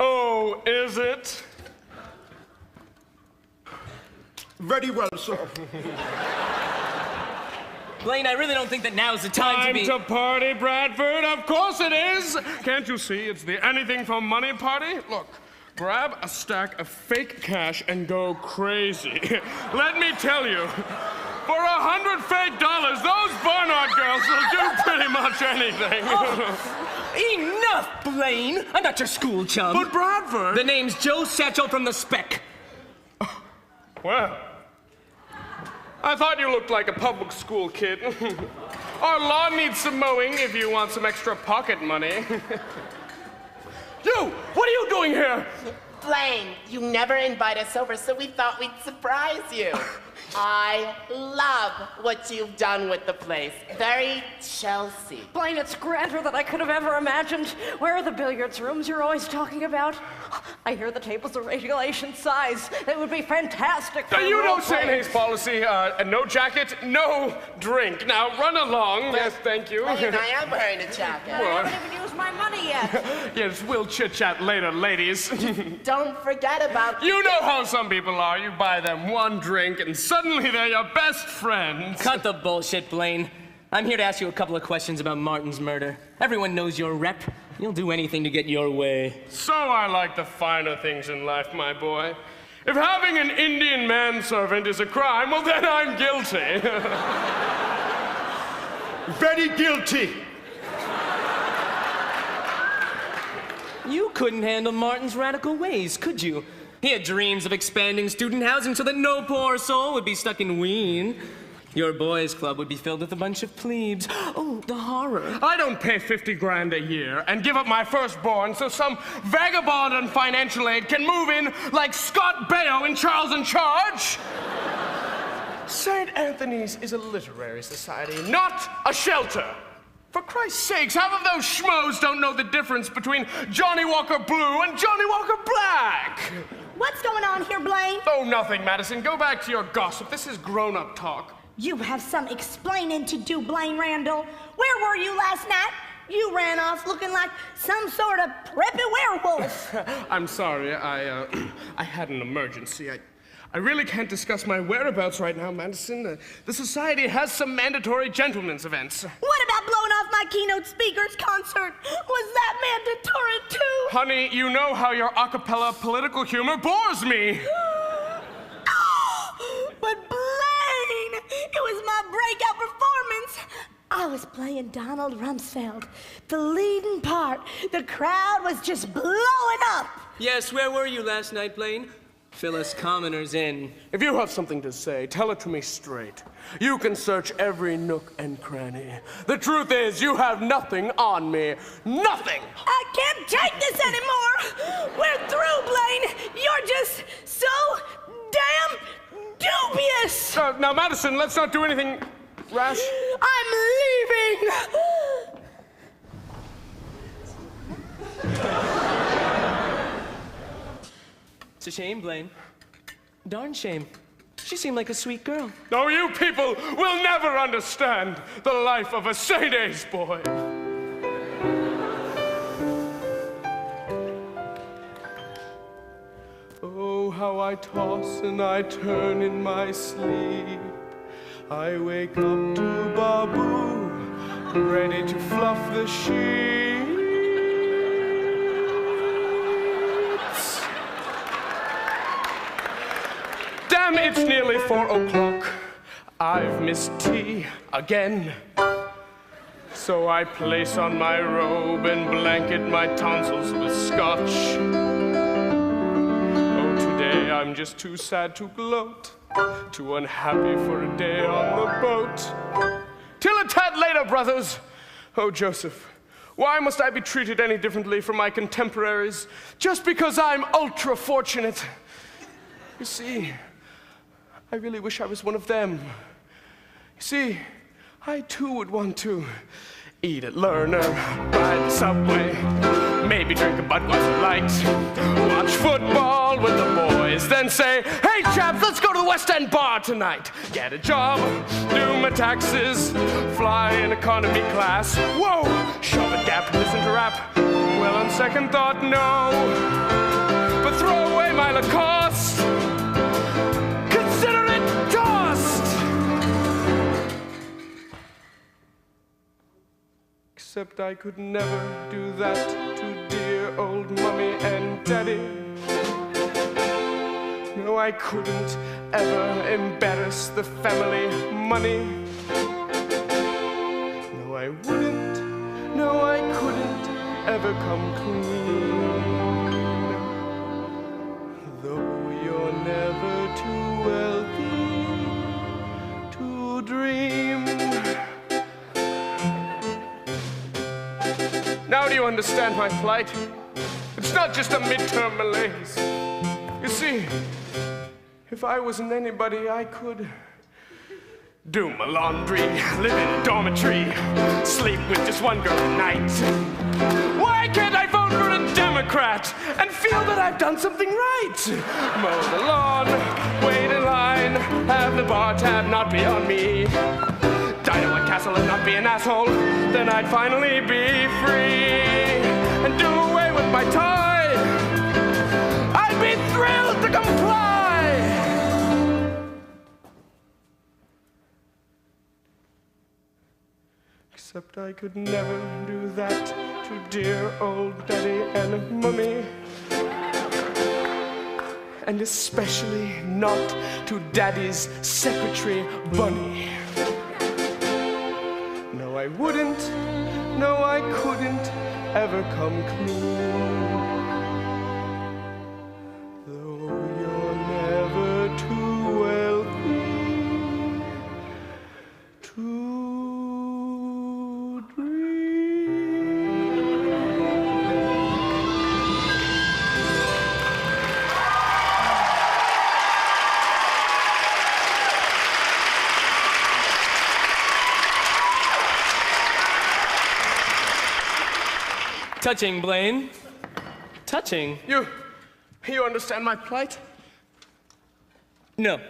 Oh, is it? Very well, sir. Blaine, I really don't think that now's the time to be... Time to party, Bradford? Of course it is! Can't you see it's the anything for money party? Look, grab a stack of fake cash and go crazy. Let me tell you, for $100 fake dollars, those Barnard girls will do pretty much anything. Enough, Blaine! I'm not your school chum. But Bradford... The name's Joe Satchel from the Spec. Well, I thought you looked like a public school kid. Our lawn needs some mowing if you want some extra pocket money. You! What are you doing here? Blaine, you never invite us over, so we thought we'd surprise you. I love what you've done with the place. Very Chelsea. Blaine, it's grander than I could have ever imagined. Where are the billiards rooms you're always talking about? I hear the tables are regulation size. It would be fantastic for You know role St. play. Hayes policy, no jacket, no drink. Now run along. Yes, thank you. Blaine, I am wearing a jacket. I haven't even used my money yet. Yes, we'll chit-chat later, ladies. Don't forget about... You know how some people are. You buy them one drink and suddenly they're your best friends. Cut the bullshit, Blaine. I'm here to ask you a couple of questions about Martin's murder. Everyone knows your rep. You'll do anything to get your way. So I like the finer things in life, my boy. If having an Indian manservant is a crime, well, then I'm guilty. Very guilty. You couldn't handle Martin's radical ways, could you? He had dreams of expanding student housing so that no poor soul would be stuck in Ween. Your boys' club would be filled with a bunch of plebes. Oh, the horror. I don't pay $50,000 a year and give up my firstborn so some vagabond on financial aid can move in like Scott Baio in Charles in Charge. St. Anthony's is a literary society, not a shelter. For Christ's sakes, half of those schmoes don't know the difference between Johnny Walker Blue and Johnny Walker Black. What's going on here, Blaine? Oh, nothing, Madison. Go back to your gossip. This is grown-up talk. You have some explaining to do, Blaine Randall. Where were you last night? You ran off looking like some sort of preppy werewolf. I'm sorry. I had an emergency. I really can't discuss my whereabouts right now, Madison. The society has some mandatory gentlemen's events. What about blowing off my keynote speaker's concert? Was that mandatory too? Honey, you know how your a cappella political humor bores me. But Blaine, it was my breakout performance. I was playing Donald Rumsfeld, the leading part. The crowd was just blowing up. Yes, where were you last night, Blaine? Fill us commoners in. If you have something to say, tell it to me straight. You can search every nook and cranny. The truth is, you have nothing on me. Nothing! I can't take this anymore. We're through, Blaine. You're just so damn dubious. Now, Madison, let's not do anything rash. I'm leaving. It's a shame, Blaine. Darn shame. She seemed like a sweet girl. No, you people will never understand the life of a St. A's boy. Oh, how I toss and I turn in my sleep. I wake up to Babu, ready to fluff the sheets. Damn, it's nearly 4 o'clock. I've missed tea again. So I place on my robe and blanket my tonsils with scotch. Oh, today I'm just too sad to gloat, too unhappy for a day on the boat. Till a tad later, brothers. Oh, Joseph, why must I be treated any differently from my contemporaries just because I'm ultra fortunate? You see, I really wish I was one of them. You see, I too would want to eat at Lerner, ride the subway, maybe drink a Budweiser Light, watch football with the boys, then say, hey chaps, let's go to the West End bar tonight. Get a job, do my taxes, fly in economy class. Whoa, shove a gap, listen to rap. Well, on second thought, no. But throw away my Lacoste. Consider it tossed. Except I could never do that to dear old mommy and daddy. No, I couldn't ever embarrass the family money. No, I wouldn't, no, I couldn't ever come clean. Though you're never too wealthy to dream. Now do you understand my plight? It's not just a midterm malaise. You see, if I wasn't anybody, I could do my laundry, live in a dormitory, sleep with just one girl a night. Why can't I vote for a Democrat and feel that I've done something right? Mow the lawn, wait in line, have the bar tab not be on me. Dynamite Castle and not be an asshole, then I'd finally be free and do away with my tie. I'd be thrilled to comply. Except I could never do that to dear old daddy and mummy. And especially not to daddy's secretary, Bunny. No, I wouldn't, no, I couldn't ever come clean. Though you're never too wealthy to dream. Touching, Blaine. Touching. You understand my plight? No.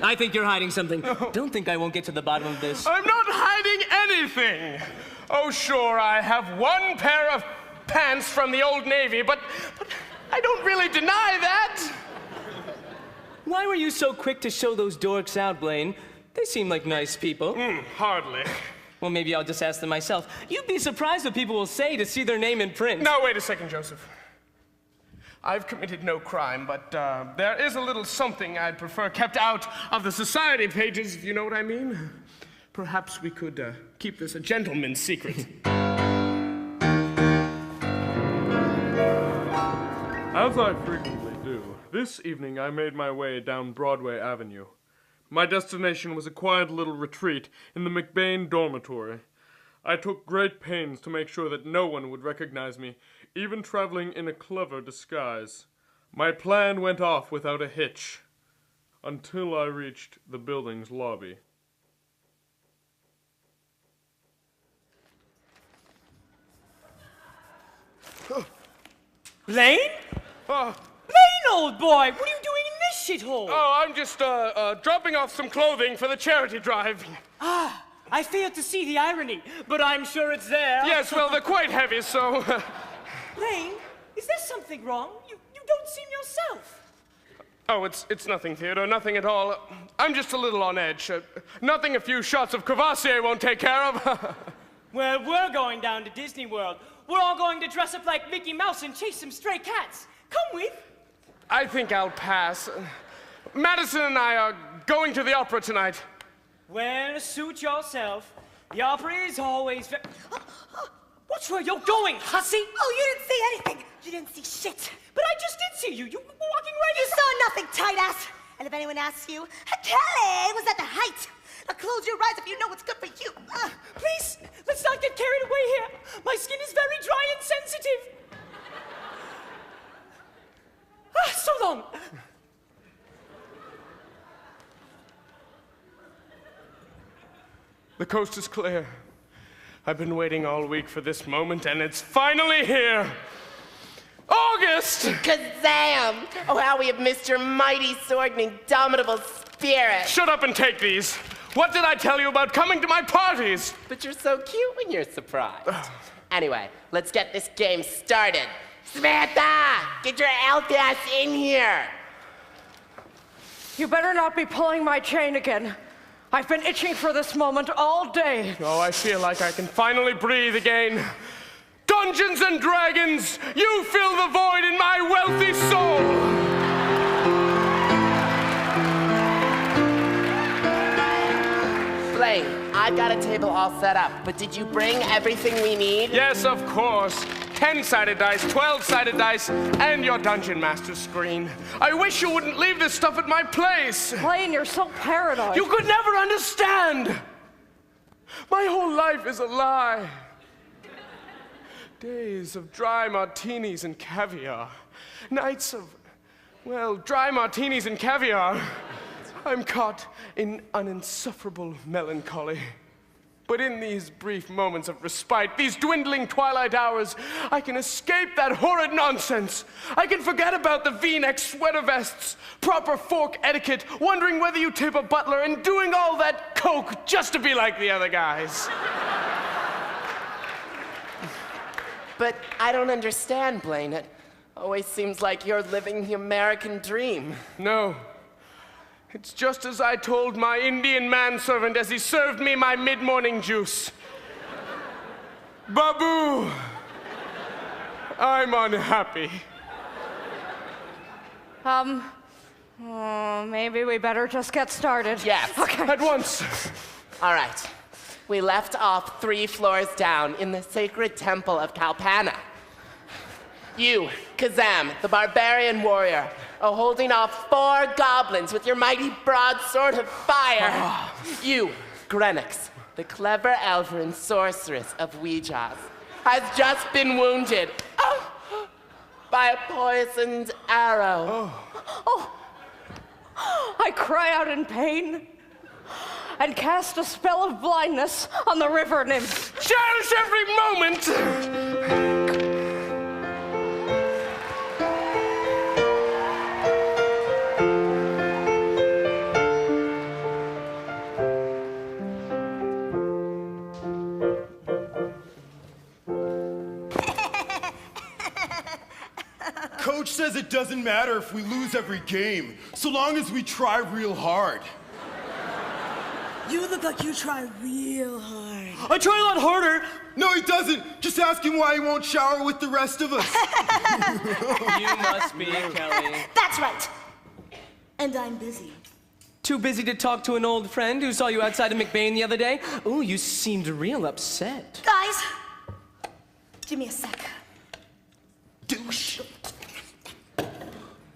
I think you're hiding something. No. Don't think I won't get to the bottom of this. I'm not hiding anything. Oh, sure, I have one pair of pants from the Old Navy, but I don't really deny that. Why were you so quick to show those dorks out, Blaine? They seem like nice people. Hardly. Well, maybe I'll just ask them myself. You'd be surprised what people will say to see their name in print. Now, wait a second, Joseph. I've committed no crime, but there is a little something I'd prefer kept out of the society pages, if you know what I mean. Perhaps we could keep this a gentleman's secret. As I frequently do, this evening I made my way down Broadway Avenue. My destination was a quiet little retreat in the McBain dormitory. I took great pains to make sure that no one would recognize me, even traveling in a clever disguise. My plan went off without a hitch, until I reached the building's lobby. Lane? Lane, old boy, what are you doing in this shithole? Oh, I'm just dropping off some clothing for the charity drive. Ah, I failed to see the irony, but I'm sure it's there. Yes, well, they're quite heavy, so... Lane, is there something wrong? You don't seem yourself. Oh, it's nothing, Theodore, nothing at all. I'm just a little on edge. Nothing a few shots of Cavassier won't take care of. Well, we're going down to Disney World. We're all going to dress up like Mickey Mouse and chase some stray cats. Come with. I think I'll pass. Madison and I are going to the opera tonight. Well, suit yourself. The opera is always What's where you're going, hussy? Oh, you didn't see anything. You didn't see shit. But I just did see you. You were walking right You saw nothing, tight ass. And if anyone asks you, Kelly was at the height. Now close your eyes if you know what's good for you. Please, let's not get carried away here. My skin is very dry and sensitive. So long. The coast is clear. I've been waiting all week for this moment, and it's finally here. August! Kazam! Oh, how we have missed your mighty sword and indomitable spirit. Shut up and take these. What did I tell you about coming to my parties? But you're so cute when you're surprised. Anyway, let's get this game started. Samantha, get your elf ass in here. You better not be pulling my chain again. I've been itching for this moment all day. Oh, I feel like I can finally breathe again. Dungeons and Dragons, you fill the void in my wealthy soul. Blaine, I've got a table all set up, but did you bring everything we need? Yes, of course. 10-sided dice, 12-sided dice, and your Dungeon Master screen. I wish you wouldn't leave this stuff at my place. Blaine, you're so paranoid. You could never understand. My whole life is a lie. Days of dry martinis and caviar. Nights of, well, dry martinis and caviar. I'm caught in an insufferable melancholy. But in these brief moments of respite, these dwindling twilight hours, I can escape that horrid nonsense. I can forget about the V-neck sweater vests, proper fork etiquette, wondering whether you tip a butler, and doing all that coke just to be like the other guys. But I don't understand, Blaine. It always seems like you're living the American dream. No. It's just as I told my Indian manservant as he served me my mid-morning juice. Babu, I'm unhappy. Maybe we better just get started. Yes. Okay. At once. All right. We left off 3 floors down in the sacred temple of Kalpana. You, Kazam, the barbarian warrior, are holding off 4 goblins with your mighty broadsword of fire. You, Grenix, the clever elven sorceress of Ouijas, has just been wounded by a poisoned arrow. I cry out in pain and cast a spell of blindness on the river nymph. Cherish every moment! coach says it doesn't matter if we lose every game, so long as we try real hard. You look like you try real hard. I try a lot harder. No, he doesn't. Just ask him why he won't shower with the rest of us. You must be Kelly. That's right. And I'm busy. Too busy to talk to an old friend who saw you outside of McBain the other day? Ooh, you seemed real upset. Guys, give me a sec. Douche.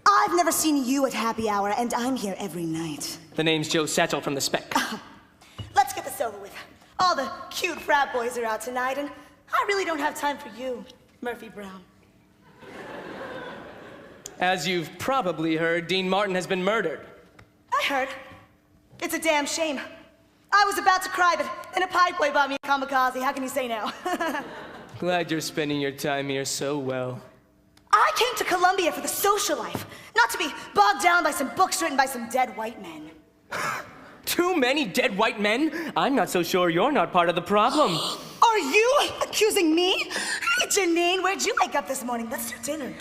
I've never seen you at happy hour, and I'm here every night. The name's Joe Satchel from The Spec. Let's get this over with. All the cute frat boys are out tonight, and I really don't have time for you, Murphy Brown. As you've probably heard, Dean Martin has been murdered. I heard. It's a damn shame. I was about to cry, but then a pipe boy bought me a kamikaze. How can you say no? Glad you're spending your time here so well. I came to Columbia for the social life, not to be bogged down by some books written by some dead white men. Too many dead white men? I'm not so sure you're not part of the problem. Are you accusing me? Hey, Janine, where'd you wake up this morning? Let's do dinner.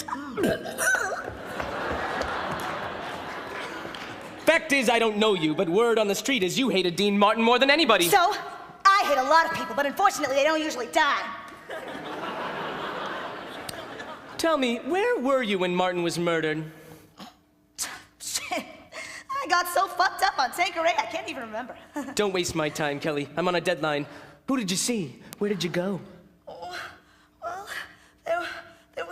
Fact is, I don't know you, but word on the street is you hated Dean Martin more than anybody. So, I hate a lot of people, but unfortunately, they don't usually die. Tell me, where were you when Martin was murdered? Shit. I got so fucked up on Tanqueray, I can't even remember. Don't waste my time, Kelly. I'm on a deadline. Who did you see? Where did you go? Oh, well, there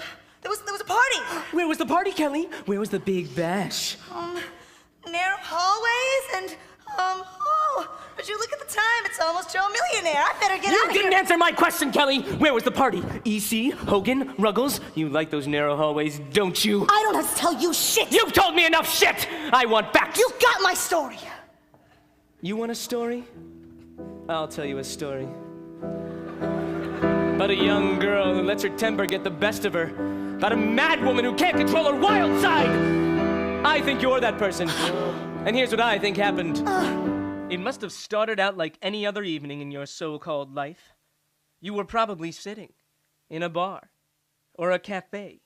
was a party. Where was the party, Kelly? Where was the big bash? Narrow hallways and, but you look at the time, it's almost Joe Millionaire. I better get out of here. You didn't answer my question, Kelly. Where was the party? E.C., Hogan, Ruggles? You like those narrow hallways, don't you? I don't have to tell you shit. You've told me enough shit. I want facts. You got my story. You want a story? I'll tell you a story. About a young girl who lets her temper get the best of her. About a mad woman who can't control her wild side. I think you're that person. And here's what I think happened. It must have started out like any other evening in your so-called life. You were probably sitting in a bar, or a cafe,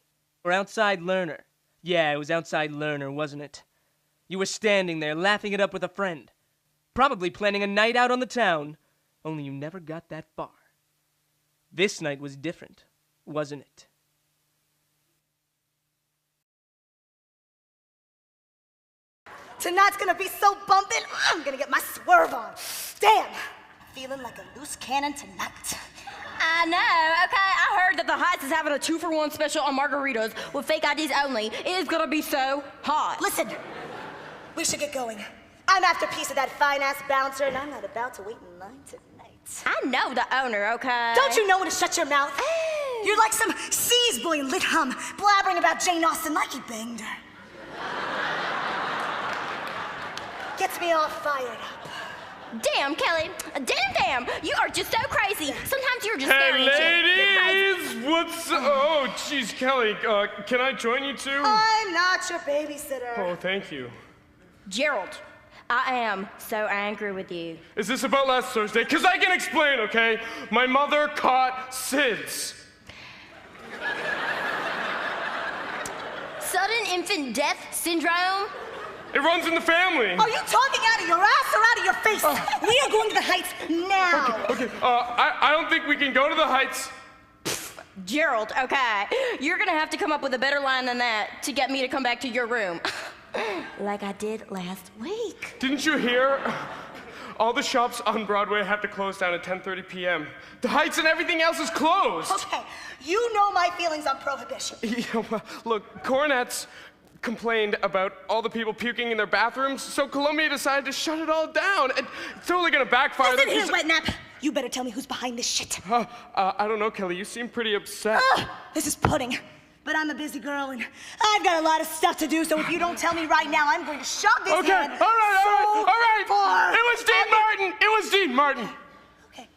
or outside Lerner. Yeah, it was outside Lerner, wasn't it? You were standing there laughing it up with a friend, probably planning a night out on the town, only you never got that far. This night was different, wasn't it? Tonight's gonna be so bumpin', I'm gonna get my swerve on. Damn, feeling like a loose cannon tonight. I know, okay? I heard that the Heights is having a 2-for-1 special on margaritas with fake IDs only. It is gonna be so hot. Listen, we should get going. I'm after a piece of that fine-ass bouncer, and I'm not about to wait in line tonight. I know the owner, okay? Don't you know when to shut your mouth? You're like some seas boy in lit hum, blabbering about Jane Austen like he banged her. Gets me all fired up. Damn, Kelly. Damn. You are just so crazy. Sometimes you're just very ladies! What's... Oh, jeez, Kelly, can I join you too? I'm not your babysitter. Oh, thank you. Gerald, I am so angry with you. Is this about last Thursday? Because I can explain, okay? My mother caught SIDS. Sudden infant death syndrome? It runs in the family. Are you talking out of your ass or out of your face? We are going to the Heights now. Okay, I don't think we can go to the Heights. Gerald, okay. You're gonna have to come up with a better line than that to get me to come back to your room. Like I did last week. Didn't you hear? All the shops on Broadway have to close down at 10:30 p.m. The Heights and everything else is closed. Okay, you know my feelings on prohibition. Yeah, well, look, Coronets complained about all the people puking in their bathrooms, so Columbia decided to shut it all down. And it's totally gonna backfire. Listen here, Wetnap. You better tell me who's behind this shit. I don't know, Kelly. You seem pretty upset. This is pudding. But I'm a busy girl, and I've got a lot of stuff to do, so if you don't tell me right now, I'm going to shove this Okay, hand all right. far. It was Dean Martin. It was Dean Martin. Okay.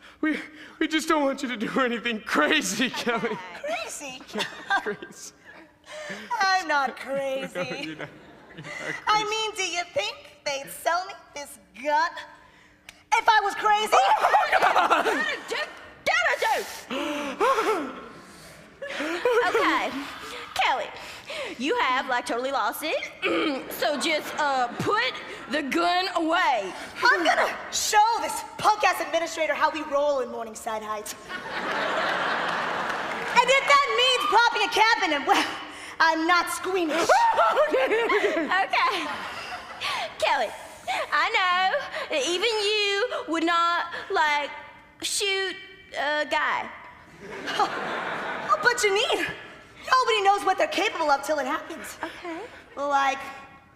We just don't want you to do anything crazy, Kelly. Crazy? Yeah, crazy. I'm not crazy. No, you're not crazy. I mean, do you think they'd sell me this gun if I was crazy? Okay, Kelly, You have, like, totally lost it. So just, put the gun away. I'm gonna show this punk-ass administrator how we roll in Morningside Heights. And if that means popping a cabinet, well, I'm not squeamish. Okay. Kelly, I know that even you would not, like, shoot a guy. Oh, but Janine, nobody knows what they're capable of till it happens. Okay. Like,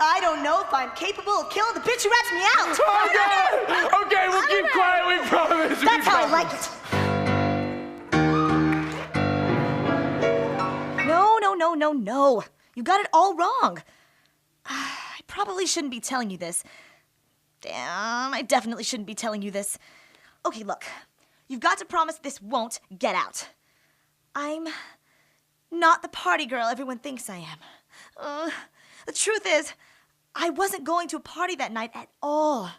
I don't know if I'm capable of killing the bitch who rats me out. Okay, we'll keep quiet, we promise. That's how I like it. No. You got it all wrong. I probably shouldn't be telling you this. Damn, I definitely shouldn't be telling you this. Okay, look. You've got to promise this won't get out. I'm not the party girl everyone thinks I am. The truth is, I wasn't going to a party that night at all.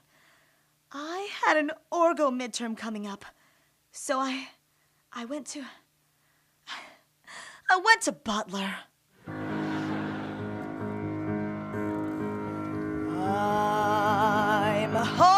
I had an orgo midterm coming up. So I went to Butler. I'm home.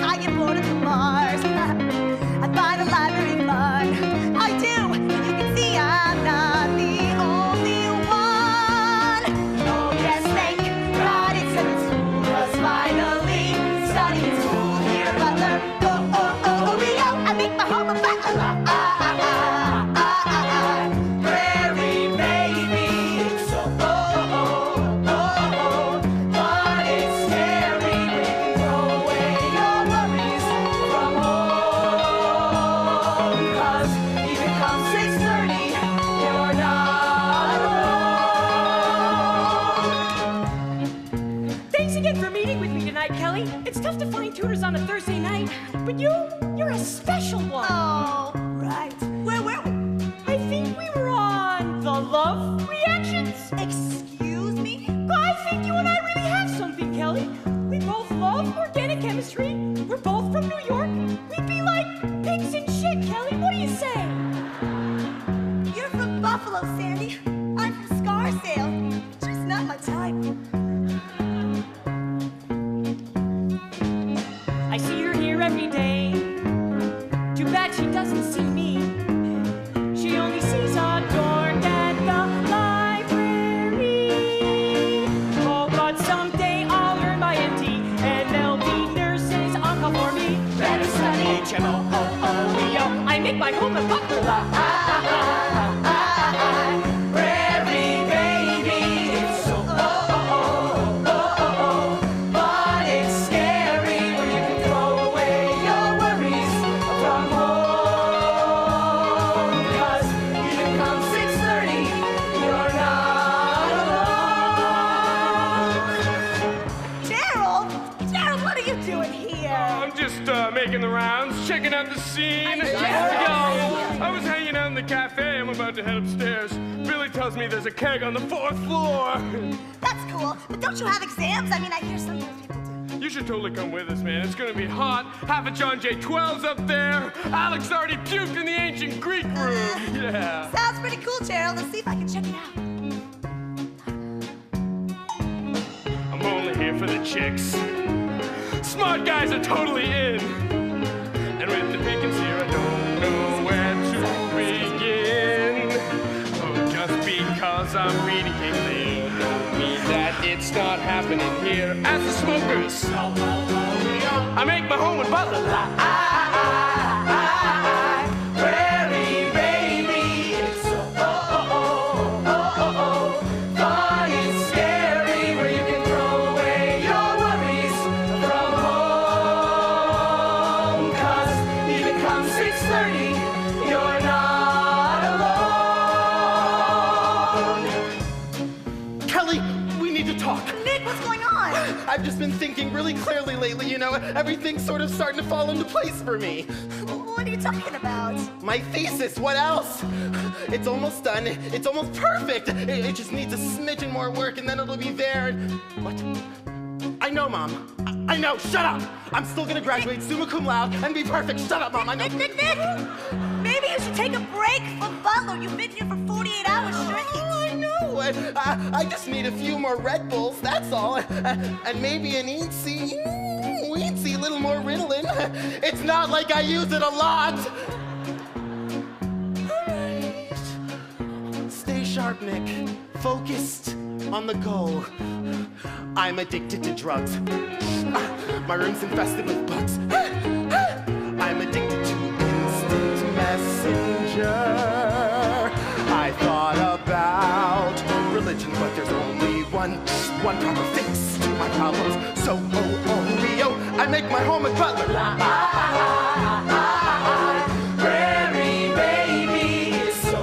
I get bored of the bars. I find the library fun. I do. You can see I'm not the only one. Oh yes, thank God it's a school. 'Cause finally studying school here at Butler. Oh, I make my home a Butler. Prairie baby, so but it's scary when you throw away your worries from home. 'Cause even come 6:30, you're not alone. Thanks again for meeting with me tonight, Kelly. It's tough to find tutors on a Thursday night, but you're a special one. Oh, right. Where were we? I think we were on the love reactions. Excuse me? I think you and I really have something, Kelly. We both love organic chemistry. We're both from New York. We'd be like pigs in shit, Kelly. What do you say? You're from Buffalo, Sandy. I'm from Scarsdale. Just not my type. I see her here every day. Too bad she doesn't see me. She only sees a dork at the library. Oh, but someday I'll learn my MT, and there'll be nurses on call for me. Better study HMO. I make my home a Butler. Prairie baby, it's so but it's scary when you can throw away your worries from home. 'Cause even come 6:30, you're not alone. Daryl, what are you doing here? I'm just making the rounds, checking out the scene. I was hanging out in the cafe. I'm about to head upstairs. Billy tells me there's a keg on the 4th floor. That's cool, but don't you have exams? I mean, I hear sometimes people do. You should totally come with us, man. It's gonna be hot. Half of John J. 12's up there. Alex already puked in the ancient Greek room. Yeah. Sounds pretty cool, Daryl. Let's see if I can check it out. I'm only here for the chicks. Smart guys are totally in. And with the pickings here, I don't know where to begin. Oh, just because I'm reading it, they don't mean that it's not happening here. As the smokers, I make my home in Butler. Prairie baby, it's so but it's scary where you can throw away your worries from home. 'Cause even come 6:30, you're not alone. Kelly, we need to talk. Nick, what's going on? I've just been thinking really clearly lately, you know, everything's sort of starting to fall into place for me. What are you talking about? My thesis, what else? It's almost done, it's almost perfect. It just needs a smidgen more work and then it'll be there. What? I know, Mom. I know, shut up! I'm still gonna graduate summa cum laude and be perfect. Shut up, Mom, I know. Nick! Maybe you you should take a break from Butler. You've been here for 48 hours straight. I know. I just need a few more Red Bulls, that's all. And maybe an eensy, little more Ritalin. It's not like I use it a lot. All right. Stay sharp, Nick. Focused on the goal. I'm addicted to drugs. My room's infested with bugs. I'm addicted to instant messenger. I thought about religion, but there's only one proper fix to my problems. So, Rio, I make my home at Butler. Prairie baby, it's so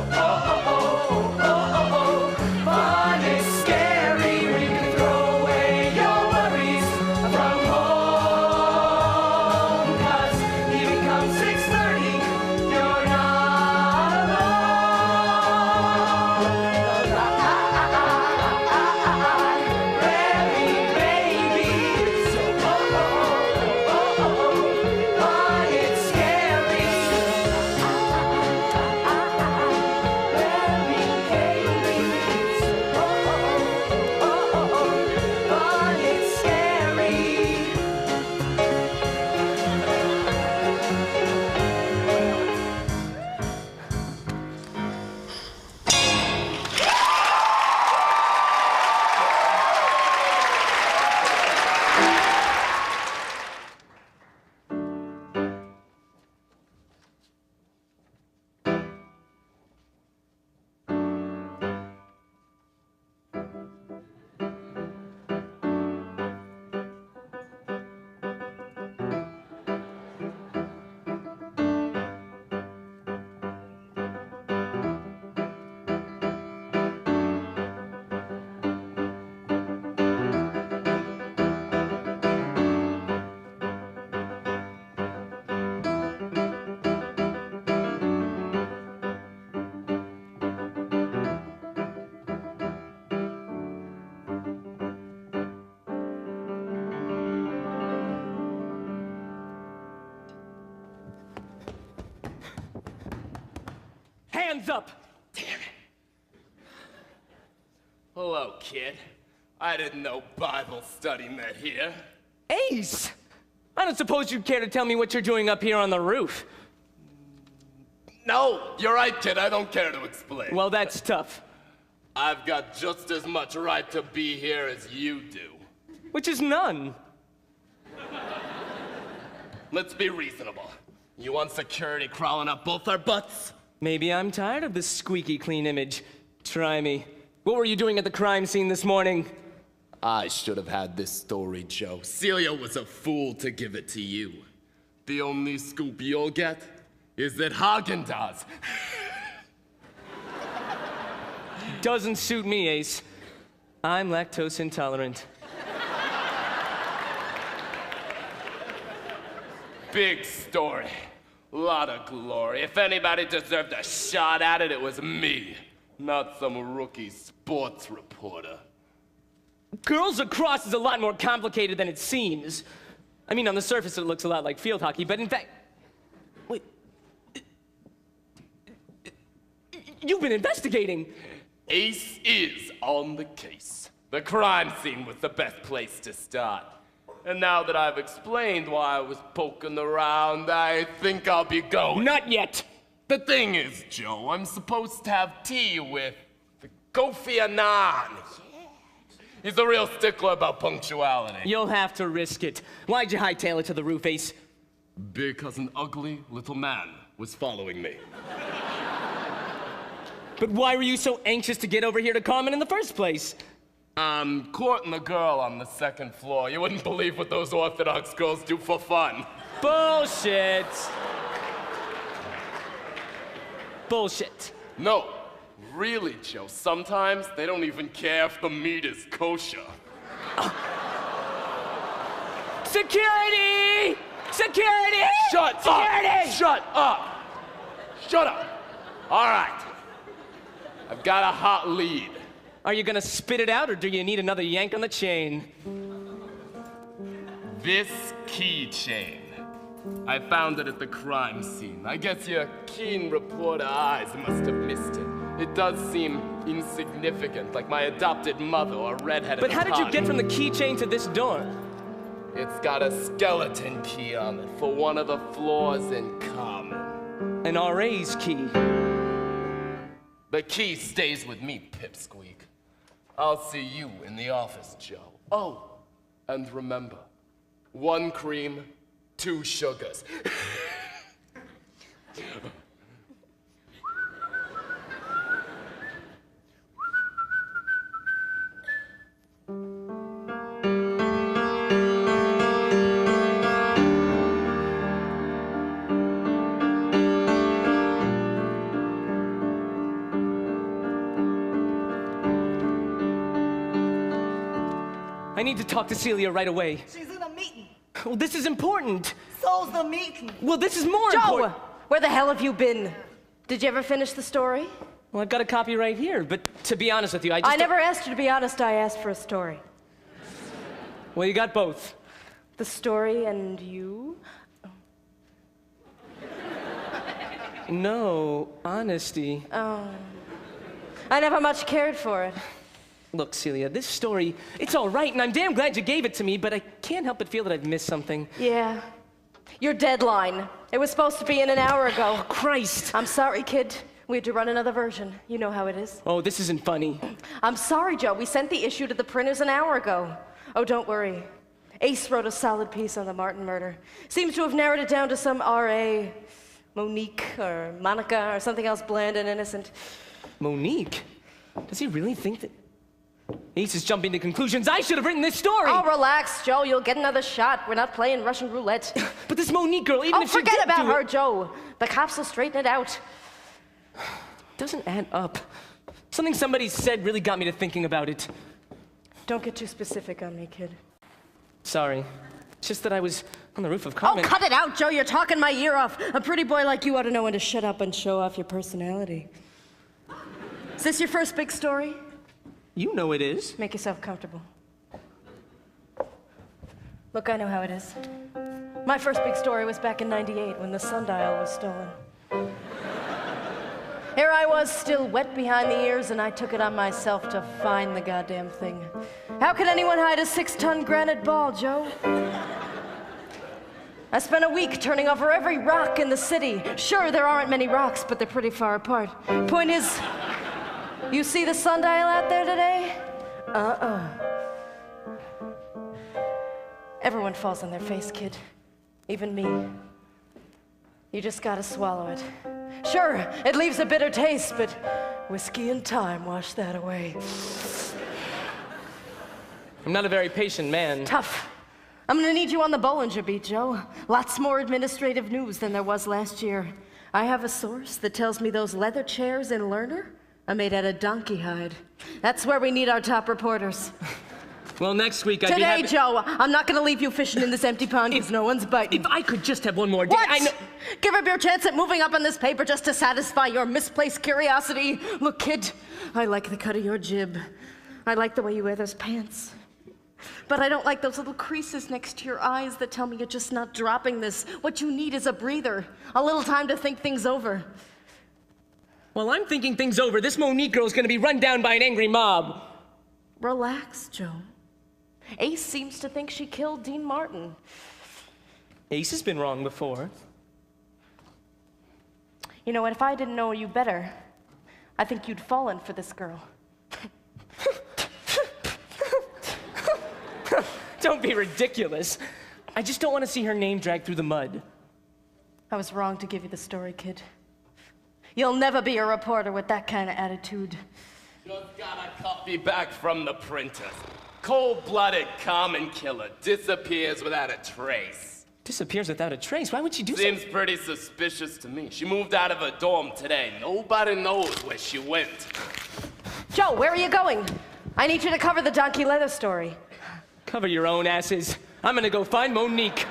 fun, it's scary. We can throw away your worries from home. 'Cause even come 6:30, you're not alone. Prairie baby, it's so fun, it's scary. Prairie baby, it's so fun, it's scary. Hands up! Hello, kid. I didn't know Bible study met here. Ace! I don't suppose you'd care to tell me what you're doing up here on the roof. No, you're right, kid. I don't care to explain. Well, that's tough. I've got just as much right to be here as you do. Which is none. Let's be reasonable. You want security crawling up both our butts? Maybe I'm tired of this squeaky clean image. Try me. What were you doing at the crime scene this morning? I should have had this story, Joe. Celia was a fool to give it to you. The only scoop you'll get is that Haagen-Dazs. Doesn't suit me, Ace. I'm lactose intolerant. Big story. Lot of glory. If anybody deserved a shot at it, it was me. Not some rookie sports reporter. Girls Lacrosse is a lot more complicated than it seems. I mean, on the surface it looks a lot like field hockey, but in fact... Wait... You've been investigating! Ace is on the case. The crime scene was the best place to start. And now that I've explained why I was poking around, I think I'll be going. Not yet! The thing is, Joe, I'm supposed to have tea with Kofi Annan. He's a real stickler about punctuality. You'll have to risk it. Why'd you hightail it to the roof, Ace? Because an ugly little man was following me. But why were you so anxious to get over here to Carmen in the first place? I'm courting a girl on the second floor. You wouldn't believe what those Orthodox girls do for fun. Bullshit. Bullshit. No, really, Joe. Sometimes they don't even care if the meat is kosher. Security! Security! Shut Security! up! Shut up! Shut up! All right. I've got a hot lead. Are you gonna spit it out, or do you need another yank on the chain? This keychain. I found it at the crime scene. I guess your keen reporter eyes must have missed it. It does seem insignificant, like my adopted mother or redhead. But how did you get from the keychain to this door? It's got a skeleton key on it for one of the floors in common. An RA's key. The key stays with me, Pipsqueak. I'll see you in the office, Joe. Oh, and remember, 1 cream, 2 sugars. I need to talk to Celia right away. She's in a meeting. Well, this is important. So's the meeting. Well, this is more Joe, important. where the hell have you been? Did you ever finish the story? Well, I've got a copy right here, but to be honest with you, I never asked you to be honest, I asked for a story. Well, you got both. The story and you? No, honesty. Oh. I never much cared for it. Look, Celia, this story, it's all right, and I'm damn glad you gave it to me, but I can't help but feel that I've missed something. Yeah. Your deadline. It was supposed to be in an hour ago. Oh, Christ. I'm sorry, kid. We had to run another version. You know how it is. Oh, this isn't funny. I'm sorry, Joe. We sent the issue to the printers an hour ago. Oh, don't worry. Ace wrote a solid piece on the Martin murder. Seems to have narrowed it down to some R.A., Monique, or Monica, or something else bland and innocent. Monique? Does he really think that... Ace is jumping to conclusions. I should have written this story! Oh, relax, Joe. You'll get another shot. We're not playing Russian roulette. But this Monique girl, even if she did forget about do her, it... Joe. The cops will straighten it out. Doesn't add up. Something somebody said really got me to thinking about it. Don't get too specific on me, kid. Sorry. It's just that I was on the roof of Carmen. Oh, cut it out, Joe. You're talking my ear off. A pretty boy like you ought to know when to shut up and show off your personality. Is this your first big story? You know it is. Make yourself comfortable. Look, I know how it is. My first big story was back in '98 when the sundial was stolen. Here I was, still wet behind the ears, and I took it on myself to find the goddamn thing. How could anyone hide a 6-ton granite ball, Joe? I spent a week turning over every rock in the city. Sure, there aren't many rocks, but they're pretty far apart. Point is, you see the sundial out there today? Everyone falls on their face, kid. Even me. You just gotta swallow it. Sure, it leaves a bitter taste, but whiskey and time wash that away. I'm not a very patient man. Tough. I'm gonna need you on the Bollinger Beat, Joe. Lots more administrative news than there was last year. I have a source that tells me those leather chairs in Lerner are made out of donkey hide. That's where we need our top reporters. Well, next week I'd be Today, happy... Joe, I'm not gonna leave you fishing in this empty pond because no one's biting. If I could just have one more day, What? I know... Give up your chance at moving up on this paper just to satisfy your misplaced curiosity? Look, kid, I like the cut of your jib. I like the way you wear those pants. But I don't like those little creases next to your eyes that tell me you're just not dropping this. What you need is a breather, a little time to think things over. While I'm thinking things over, this Monique girl's gonna be run down by an angry mob. Relax, Joe. Ace seems to think she killed Dean Martin. Ace has been wrong before. You know what, if I didn't know you better, I think you'd fallen for this girl. Don't be ridiculous. I just don't want to see her name dragged through the mud. I was wrong to give you the story, kid. You'll never be a reporter with that kind of attitude. Just got a copy back from the printers. Cold-blooded common killer disappears without a trace. Disappears without a trace? Why would she do Seems pretty suspicious to me. She moved out of her dorm today. Nobody knows where she went. Joe, where are you going? I need you to cover the donkey leather story. Cover your own asses. I'm gonna go find Monique.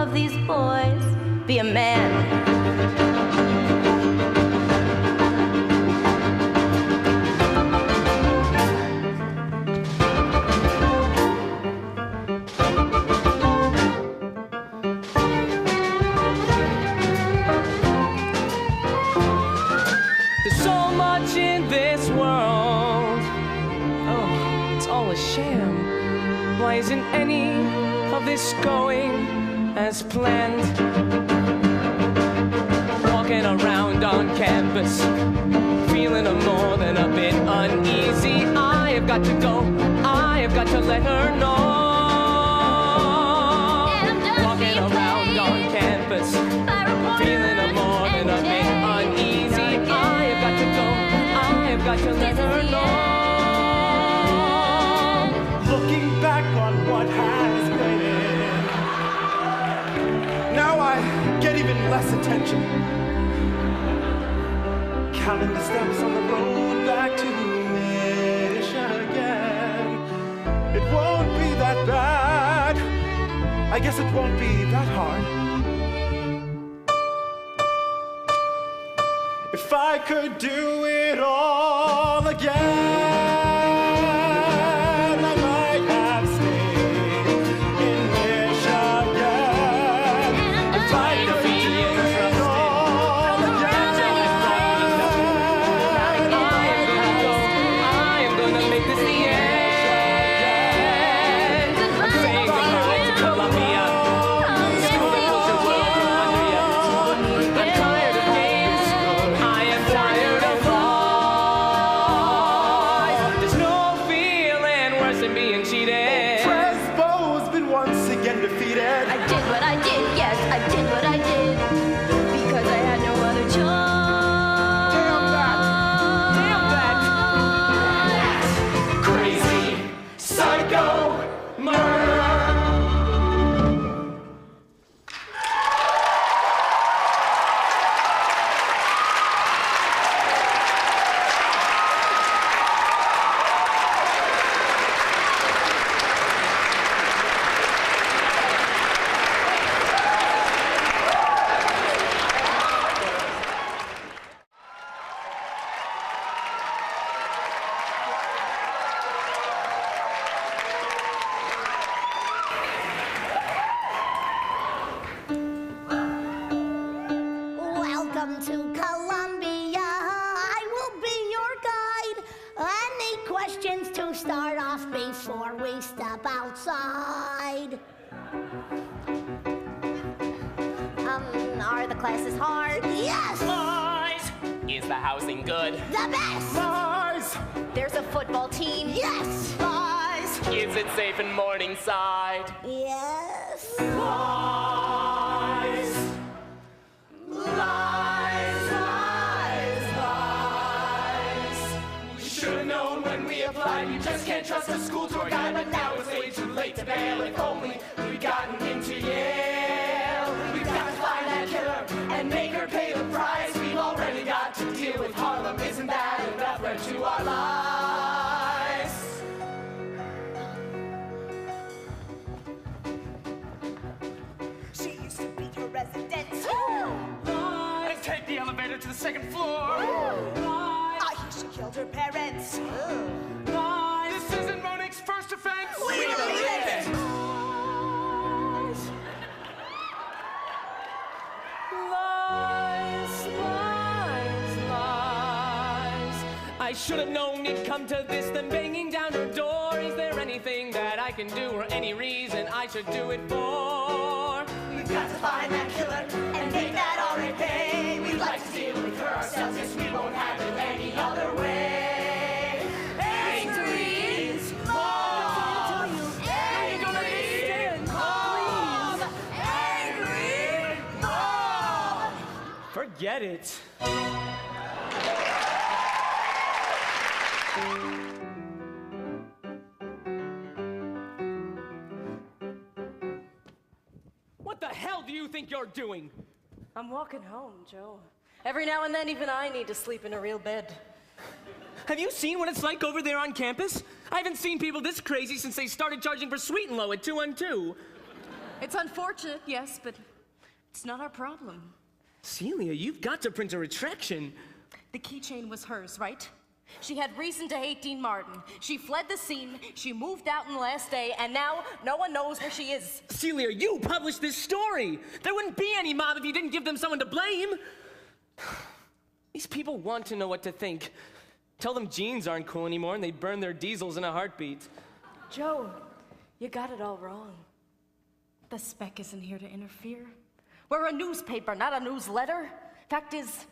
of these boys. Be a man. There's so much in this world. Oh, it's all a sham. Why isn't any of this going as planned? Walking around on campus, feeling more than a bit uneasy. I have got to go, I have got to let her know. Walking around on campus, feeling more than a bit uneasy. I have got to go, I have got to let her know. Looking back on what has been, now I get even less attention. Counting the steps on the road back to Michigan. It won't be that bad. I guess it won't be that hard. If I could do it all again, I might have stayed in Michigan. If I could do it all again, I am gonna make this the end. I'm saying goodbye to Columbia, school that pulls your world from under you. I'm tired of games, I am tired of lies. There's no feeling worse than being cheated. Presbo's been once again defeated. I did what I did, yes, I did what I did. Because I had no other choice. Damn that. Crazy, psycho, murderer. Welcome to Columbia. I will be your guide. Any questions to start off before we step outside? Are the classes hard? Yes! Lies. Is the housing good? The best! Lies! There's a football team. Yes! Lies! Is it safe in Morningside? Yes! Lies! Lies! Lies! Lies! We should have known when we applied. You just can't trust a school tour guide, but now it's way too late to bail. If only we'd gotten into Yale. We've got to find that killer and make her pay the price. We've already got to deal with Harlem. Isn't that enough threat to our lives? She used to beat her residents. And take the elevator to the second floor. I hear she killed her parents. This isn't Monique's first offense. We believe it! Lies, lies, lies. I should have known it'd come to this, then banging down her door. Is there anything that I can do or any reason I should do it for? We've got to find that killer and make that all repay. We'd like to deal with her ourselves, yes, we won't have it any other way. Angry Mom! Angry Mom! Angry Mom! Forget it. What the hell do you think you're doing? I'm walking home, Joe. Every now and then, even I need to sleep in a real bed. Have you seen what it's like over there on campus? I haven't seen people this crazy since they started charging for Sweet and Low at 212. It's unfortunate, yes, but it's not our problem. Celia, you've got to print a retraction. The keychain was hers, right? She had reason to hate Dean Martin. She fled the scene, she moved out in the last day, and now no one knows where she is. Celia, you published this story. There wouldn't be any mob if you didn't give them someone to blame. These people want to know what to think. Tell them jeans aren't cool anymore and they'd burn their diesels in a heartbeat. Joe, you got it all wrong. The spec isn't here to interfere. We're a newspaper, not a newsletter. Fact is,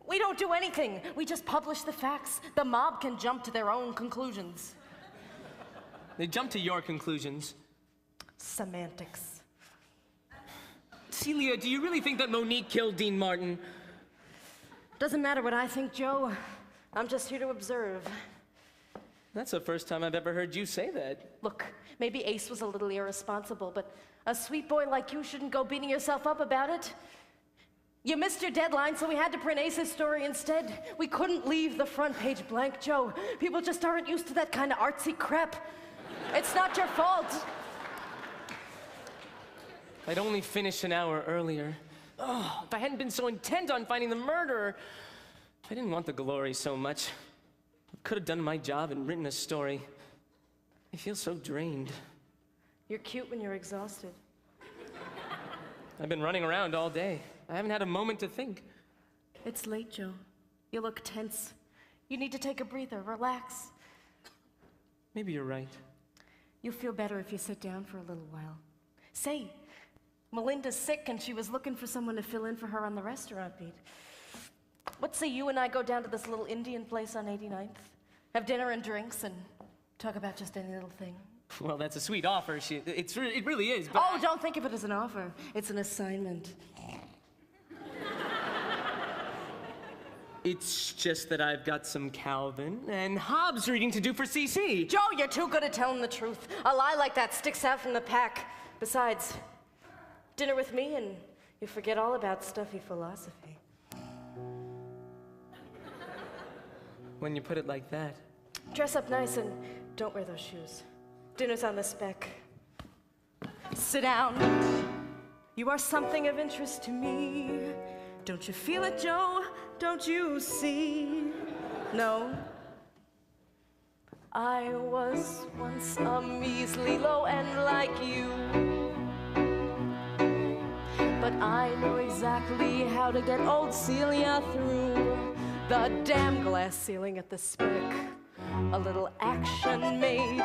we don't do anything. We just publish the facts. The mob can jump to their own conclusions. They jump to your conclusions. Semantics. Celia, do you really think that Monique killed Dean Martin? Doesn't matter what I think, Joe. I'm just here to observe. That's the first time I've ever heard you say that. Look, maybe Ace was a little irresponsible, but a sweet boy like you shouldn't go beating yourself up about it. You missed your deadline, so we had to print Ace's story instead. We couldn't leave the front page blank, Joe. People just aren't used to that kind of artsy crap. It's not your fault. I'd only finished an hour earlier. Oh, if I hadn't been so intent on finding the murderer. If I didn't want the glory so much, I could have done my job and written a story. I feel so drained. You're cute when you're exhausted. I've been running around all day. I haven't had a moment to think. It's late, Joe. You look tense. You need to take a breather, relax. Maybe you're right. You'll feel better if you sit down for a little while. Say, Melinda's sick and she was looking for someone to fill in for her on the restaurant beat. What say you and I go down to this little Indian place on 89th? Have dinner and drinks and talk about just any little thing? Well, that's a sweet offer. It really is, but... Oh, don't think of it as an offer. It's an assignment. It's just that I've got some Calvin and Hobbes reading to do for CC. Joe, you're too good at telling the truth. A lie like that sticks out from the pack. Besides, dinner with me and you forget all about stuffy philosophy. When you put it like that. Dress up nice and don't wear those shoes. Dinner's on the spec. Sit down. You are something of interest to me. Don't you feel it, Joe? Don't you see? No. I was once a measly low end like you. But I know exactly how to get old Celia through the damn glass ceiling at the spec. A little action made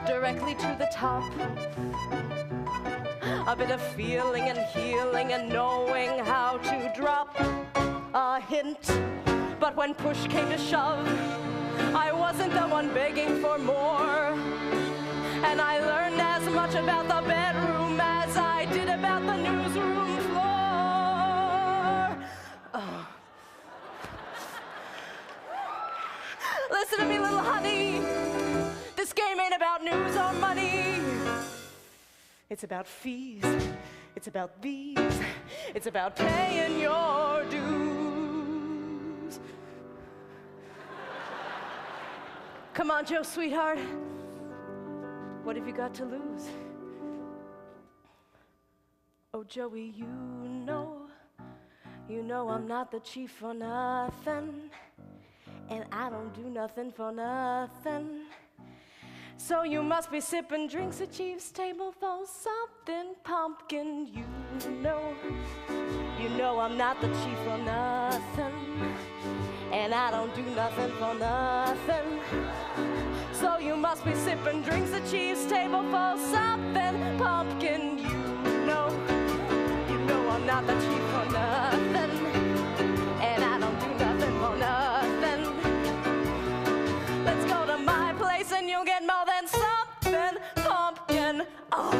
directly to the top. A bit of feeling and healing and knowing how to drop a hint. But when push came to shove, I wasn't the one begging for more. And I learned as much about the bedroom as I did about the newsroom floor. Oh. Listen to me, little honey. This game ain't about news or money. It's about fees. It's about these. It's about paying your dues. Come on, Joe, sweetheart. What have you got to lose? Oh, Joey, you know I'm not the chief for nothing. And I don't do nothing for nothing. So you must be sipping drinks at Chief's table for something pumpkin. You know I'm not the chief for nothing. And I don't do nothing for nothing. So you must be sipping drinks at Chief's table for something pumpkin. You know I'm not the chief for nothing. And I don't do nothing for nothing. Let's go to my place and you'll get more than something pumpkin. Oh.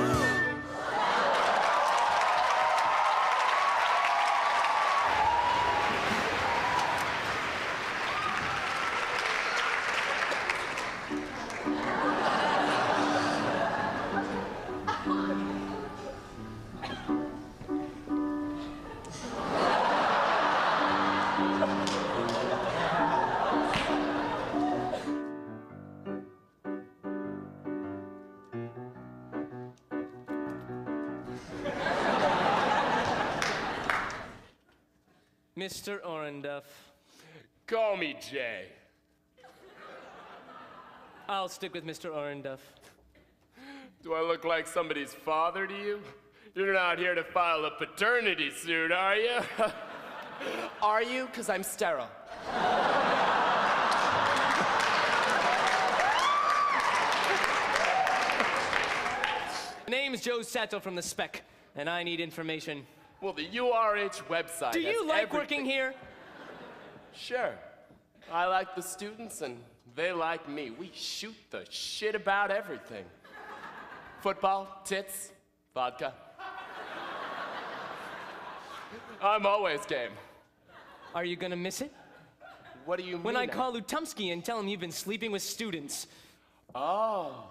Mr. Orenduff. Call me Jay. I'll stick with Mr. Orenduff. Do I look like somebody's father to you? You're not here to file a paternity suit, are you? Are you? Because I'm sterile. My name's Joe Satchel from the Spec, and I need information. Well, the URH website. Do you has like everything. working here? Sure. I like the students, and they like me. We shoot the shit about everything. Football, tits, vodka. I'm always game. Are you gonna miss it? What do you mean? When I call Lutumsky and tell him you've been sleeping with students. Oh.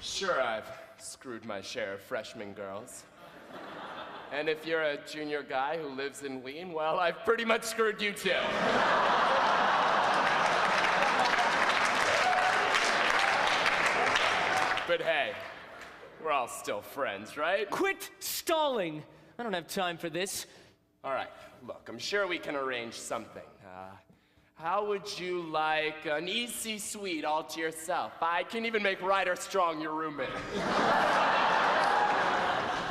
Sure, I've screwed my share of freshman girls. And if you're a junior guy who lives in Wien, well, I've pretty much screwed you too. But hey, we're all still friends, right? Quit stalling! I don't have time for this. All right, look, I'm sure we can arrange something. How would you like an EC suite all to yourself? I can even make Ryder Strong your roommate.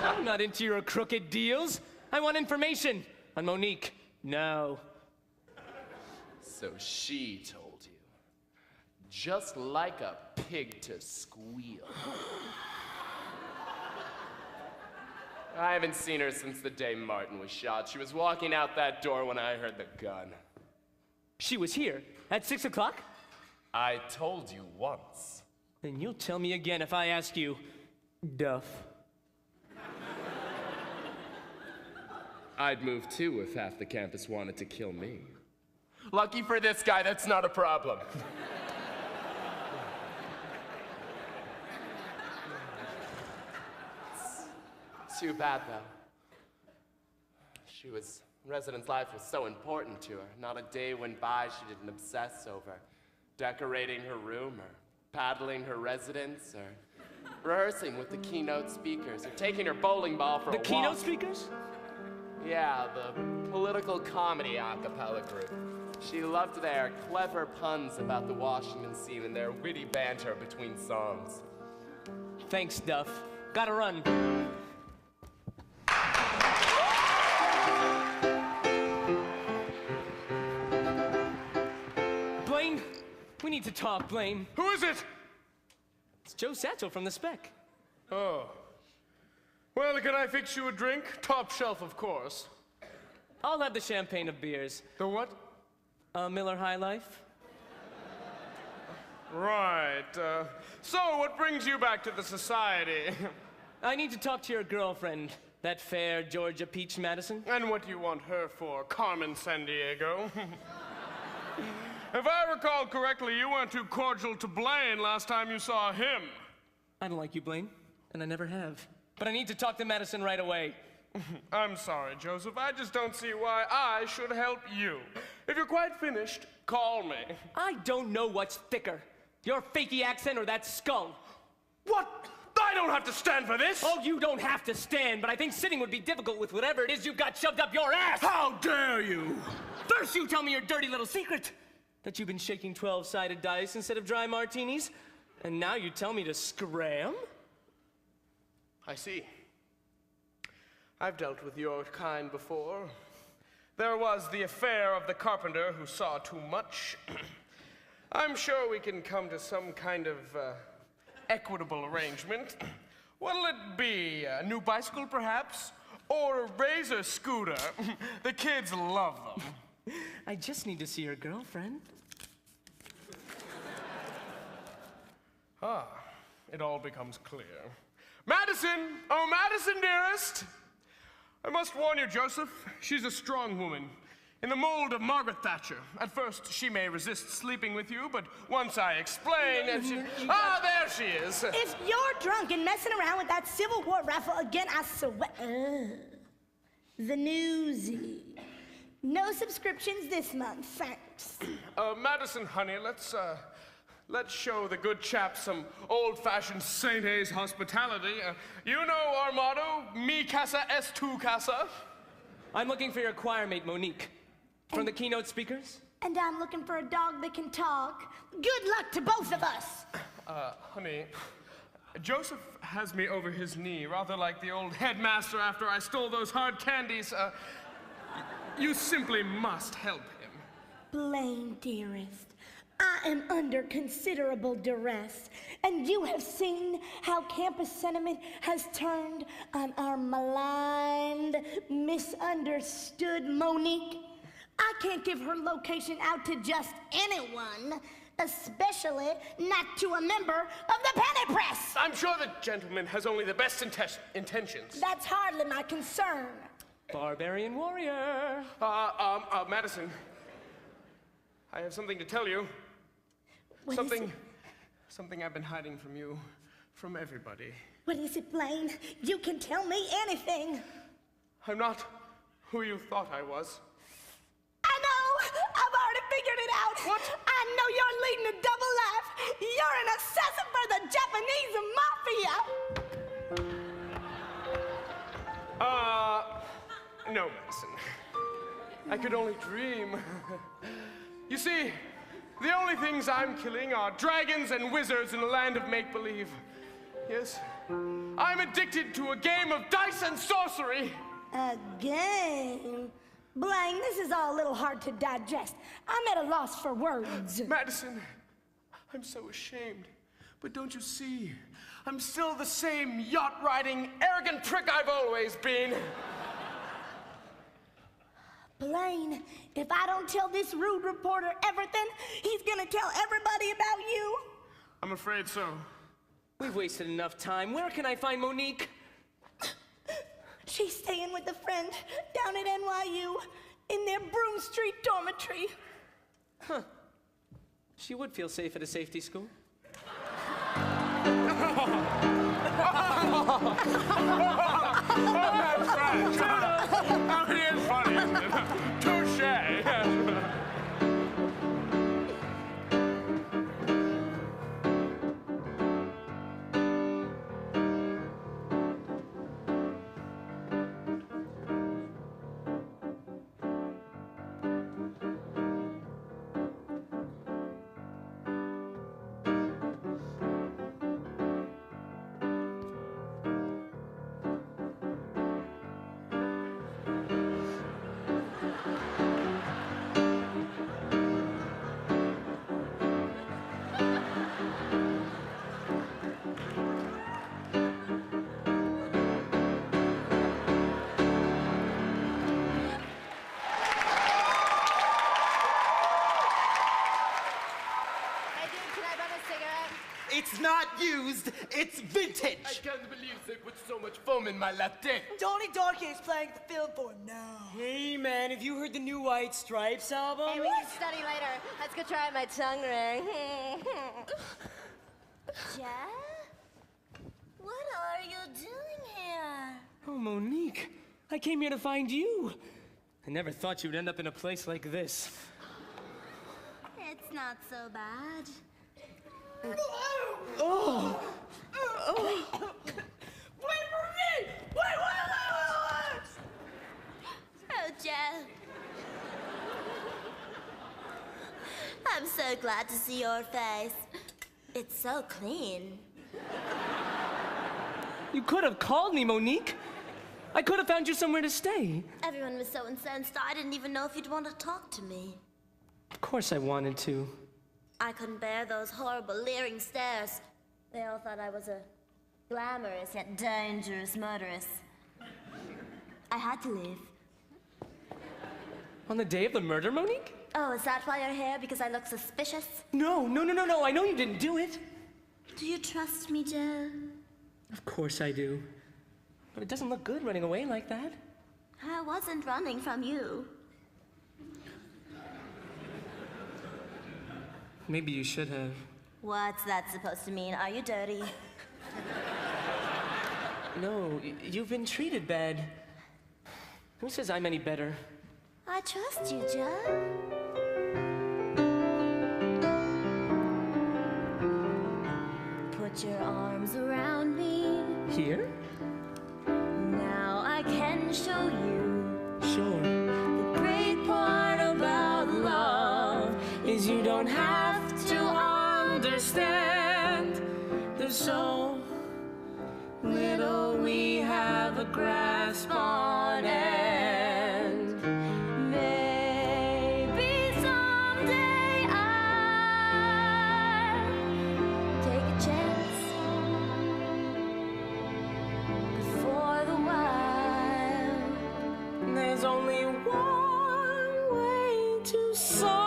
I'm not into your crooked deals. I want information on Monique. No. So she told you. Just like a pig to squeal. I haven't seen her since the day Martin was shot. She was walking out that door when I heard the gun. She was here at 6 o'clock? I told you once. Then you'll tell me again if I ask you, Duff. I'd move too if half the campus wanted to kill me. Lucky for this guy, that's not a problem. It's too bad, though. Resident's life was so important to her. Not a day went by she didn't obsess over decorating her room, or paddling her residence, or rehearsing with the keynote speakers, or taking her bowling ball for a walk. The keynote speakers? Yeah, the political comedy a cappella group. She loved their clever puns about the Washington scene and their witty banter between songs. Thanks, Duff. Gotta run. Blaine, we need to talk, Blaine. Who is it? It's Joe Satchel from the Spec. Oh. Well, can I fix you a drink? Top shelf, of course. I'll have the champagne of beers. The what? Miller High Life. Right. So, what brings you back to the society? I need to talk to your girlfriend, that fair Georgia Peach Madison. And what do you want her for, Carmen Sandiego? If I recall correctly, you weren't too cordial to Blaine last time you saw him. I don't like you, Blaine, and I never have. But I need to talk to Madison right away. I'm sorry, Joseph. I just don't see why I should help you. If you're quite finished, call me. I don't know what's thicker, your fakey accent or that skull. What? I don't have to stand for this! Oh, you don't have to stand, but I think sitting would be difficult with whatever it is you've got shoved up your ass! How dare you! First you tell me your dirty little secret, that you've been shaking 12-sided dice instead of dry martinis, and now you tell me to scram? I see. I've dealt with your kind before. There was the affair of the carpenter who saw too much. I'm sure we can come to some kind of equitable arrangement. What'll it be? A new bicycle, perhaps? Or a razor scooter? The kids love them. I just need to see your girlfriend. Ah, it all becomes clear. Madison! Oh, Madison, dearest! I must warn you, Joseph, she's a strong woman. In the mold of Margaret Thatcher. At first, she may resist sleeping with you, but once I explain, and she... Ah, there she is! If you're drunk and messing around with that Civil War rifle again, I swear... The Newsy. No subscriptions this month, thanks. Madison, honey, let's show the good chap some old-fashioned St. A's hospitality. You know our motto, mi casa es tu casa. I'm looking for your choir mate, Monique. From the keynote speakers? And I'm looking for a dog that can talk. Good luck to both of us. Honey, Joseph has me over his knee, rather like the old headmaster after I stole those hard candies. You simply must help him. Blaine, dearest, I am under considerable duress, and you have seen how campus sentiment has turned on our maligned, misunderstood Monique. I can't give her location out to just anyone, especially not to a member of the penny press. I'm sure the gentleman has only the best intentions. That's hardly my concern. Barbarian warrior. Madison, I have something to tell you. What is it? Something I've been hiding from you, from everybody. What is it, Blaine? You can tell me anything. I'm not who you thought I was. I know! I've already figured it out! What? I know you're leading a double life! You're an assassin for the Japanese mafia! No, Madison. I could only dream. You see, the only things I'm killing are dragons and wizards in a land of make-believe. Yes, I'm addicted to a game of dice and sorcery. A game? Blaine, this is all a little hard to digest. I'm at a loss for words. Madison, I'm so ashamed. But don't you see? I'm still the same yacht-riding, arrogant prick I've always been. Blaine, if I don't tell this rude reporter everything, he's gonna tell everybody about you. I'm afraid so. We've wasted enough time. Where can I find Monique? She's staying with a friend down at NYU in their Broome Street dormitory. Huh. She would feel safe at a safety school. That's right. Oh, he is funny, isn't it? Touche. It's not used, it's vintage. I can't believe they put so much foam in my latte. Tony Darkey's playing the film for him now. Hey, man, have you heard the new White Stripes album? Hey, we can study later. Let's go try out my tongue ring. Jeff? What are you doing here? Oh, Monique, I came here to find you. I never thought you'd end up in a place like this. It's not so bad. Oh! Wait for me! Wait! Oh, Jeff. I'm so glad to see your face. It's so clean. You could have called me, Monique. I could have found you somewhere to stay. Everyone was so incensed, I didn't even know if you'd want to talk to me. Of course I wanted to. I couldn't bear those horrible leering stares. They all thought I was a glamorous yet dangerous murderess. I had to leave. On the day of the murder, Monique? Oh, is that why you're here? Because I look suspicious? No. I know you didn't do it. Do you trust me, Joe? Of course I do. But it doesn't look good running away like that. I wasn't running from you. Maybe you should have. What's that supposed to mean? Are you dirty? No, you've been treated bad. Who says I'm any better? I trust you, Joe. Put your arms around me. Here? Now I can show you. Sure. The great part about love Is you don't have to understand. There's so little we have a grasp on, and maybe someday I'll take a chance before the wild. there's only one way to solve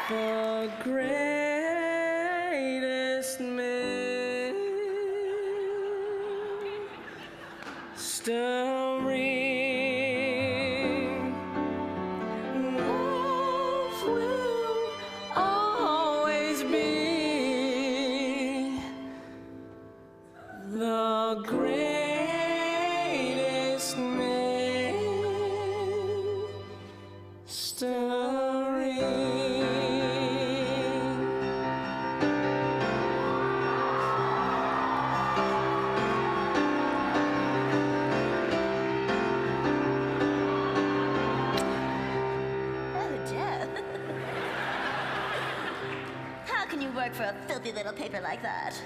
the greatest mystery. Love will always be the greatest Oh, Joe. How can you work for a filthy little paper like that?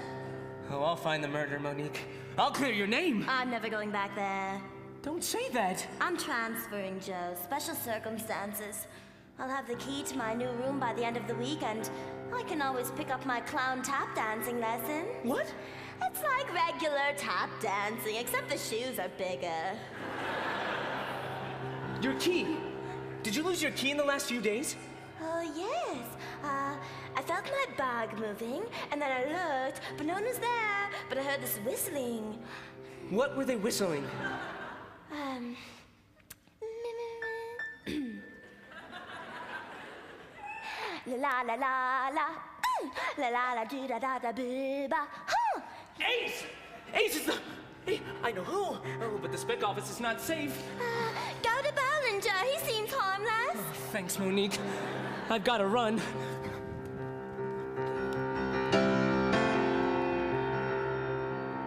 Oh, I'll find the murderer, Monique. I'll clear your name. I'm never going back there. Don't say that. I'm transferring, Joe. Special circumstances. I'll have the key to my new room by the end of the week, and I can always pick up my clown tap dancing lesson. What? It's like regular tap dancing, except the shoes are bigger. Your key. Did you lose your key in the last few days? Oh, yes. I felt my bag moving, and then I looked, but no one was there. But I heard this whistling. What were they whistling? La la la la la. La la la do da da da boo ba. Huh. Ace! Ace is the... Hey, I know who. Oh, but the spec office is not safe. Go to Bollinger. He seems harmless. Thanks, Monique. I've got to run.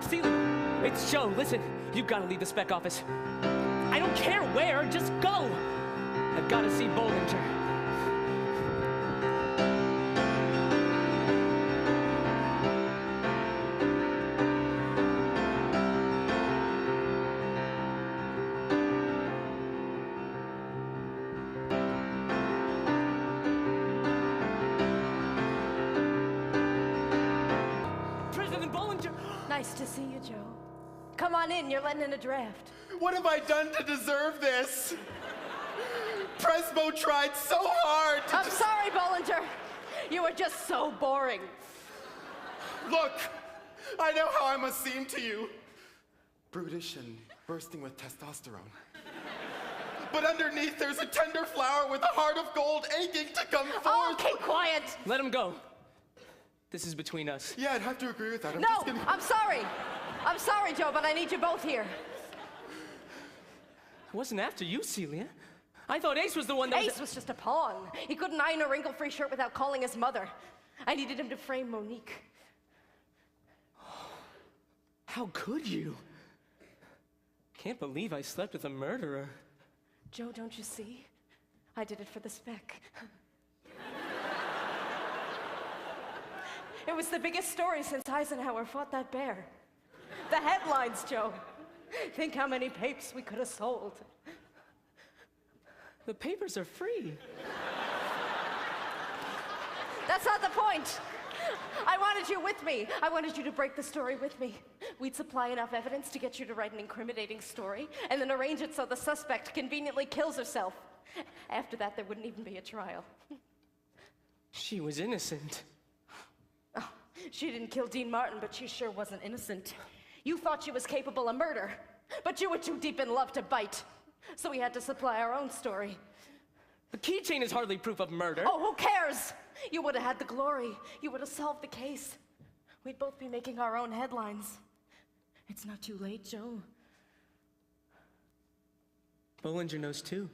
Celia, it's Joe. Listen, you've got to leave the spec office. I don't care where, just go. I've got to see Bollinger. Nice to see you, Joe. Come on in, you're letting in a draft. What have I done to deserve this? Presbo tried so hard to... I'm sorry, Bollinger. You were just so boring. Look, I know how I must seem to you. Brutish and bursting with testosterone. But underneath there's a tender flower with a heart of gold aching to come forth. Oh, keep quiet. Let him go. This is between us. Yeah, I'd have to agree with that. No, I'm sorry. I'm sorry, Joe, but I need you both here. I wasn't after you, Celia. I thought Ace was the one that Ace was just a pawn. He couldn't iron a wrinkle-free shirt without calling his mother. I needed him to frame Monique. How could you? Can't believe I slept with a murderer. Joe, don't you see? I did it for the spec. It was the biggest story since Eisenhower fought that bear. The headlines, Joe. Think how many papes we could have sold. The papers are free. That's not the point. I wanted you with me. I wanted you to break the story with me. We'd supply enough evidence to get you to write an incriminating story, and then arrange it so the suspect conveniently kills herself. After that, there wouldn't even be a trial. She was innocent. Oh, she didn't kill Dean Martin, but she sure wasn't innocent. You thought she was capable of murder, but you were too deep in love to bite. So we had to supply our own story. The keychain is hardly proof of murder. Oh, who cares? You would have had the glory. You would have solved the case. we'd both be making our own headlines. It's not too late, Joe. Bollinger knows too.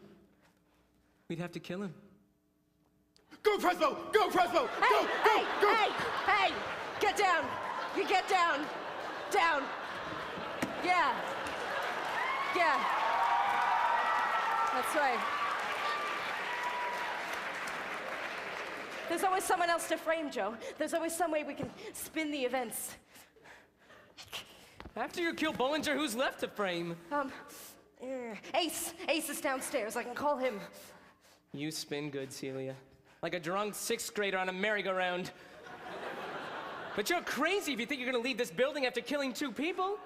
We'd have to kill him. Go, Presbo! Go, Presbo! Hey, hey! Get down! You get down! Down! Yeah. That's right. There's always someone else to frame, Joe. There's always some way we can spin the events. After you kill Bollinger, who's left to frame? Ace. Ace is downstairs. I can call him. You spin good, Celia. Like a drunk 6th grader on a merry-go-round. But you're crazy if you think you're gonna leave this building after killing 2 people.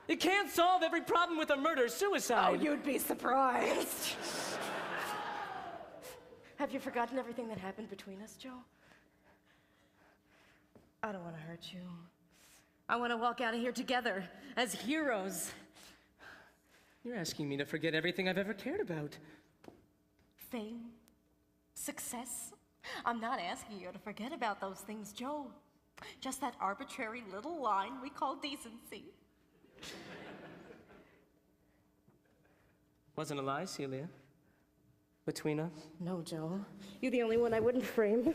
You can't solve every problem with a murder-suicide. Oh, you'd be surprised. Have you forgotten everything that happened between us, Joe? I don't want to hurt you. I want to walk out of here together as heroes. You're asking me to forget everything I've ever cared about. Fame, success. I'm not asking you to forget about those things, Joe. Just that arbitrary little line we call decency. Wasn't a lie, Celia. Between us? No, Joe. You're the only one I wouldn't frame.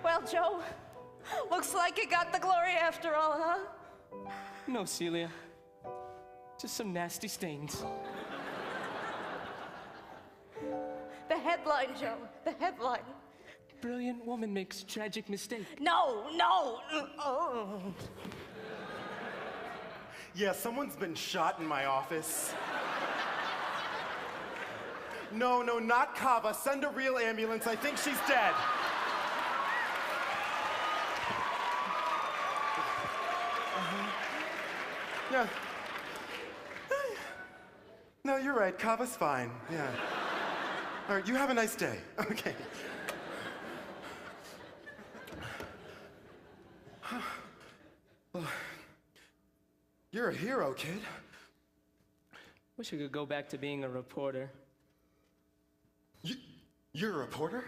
Well, Joe, looks like you got the glory after all, huh? No, Celia. Just some nasty stains. The headline, Joe. The headline. Brilliant woman makes tragic mistake. No. Oh. Yeah, someone's been shot in my office. No, not Kava. Send a real ambulance. I think she's dead. Yeah. No, you're right. Kava's fine. Yeah. All right, you have a nice day. Okay. Well, you're a hero, kid. Wish I could go back to being a reporter. You're a reporter?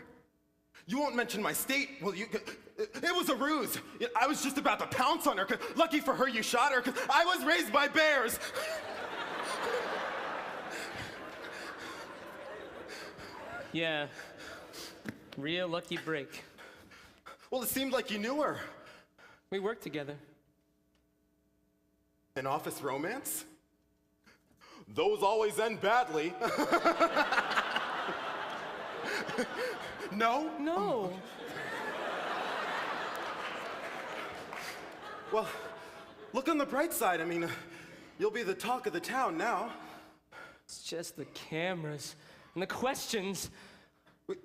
You won't mention my state, will you? It was a ruse. I was just about to pounce on her. Lucky for her, you shot her, because I was raised by bears. Yeah. Real lucky break. Well, it seemed like you knew her. We worked together. An office romance? Those always end badly. No? No. Well, look on the bright side. I mean, you'll be the talk of the town now. It's just the cameras and the questions. Wait,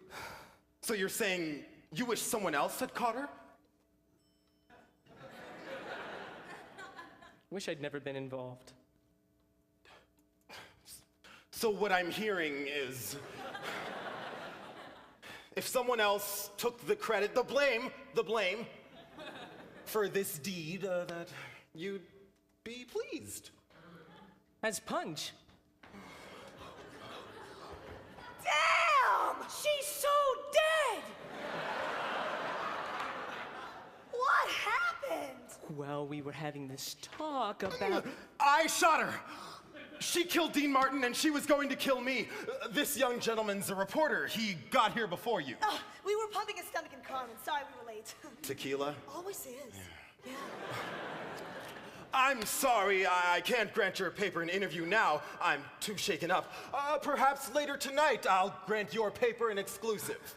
so you're saying you wish someone else had caught her? Wish I'd never been involved. So what I'm hearing is, if someone else took the credit, the blame, for this deed, that you'd be pleased. As Punch. Damn! She's so dead! What happened? Well, we were having this talk about... I shot her! She killed Dean Martin and she was going to kill me. This young gentleman's a reporter. He got here before you. Oh, we were pumping his stomach in Carmen. Sorry we were late. Tequila? Always is. Yeah. I'm sorry, I can't grant your paper an interview now. I'm too shaken up. Perhaps later tonight I'll grant your paper an exclusive.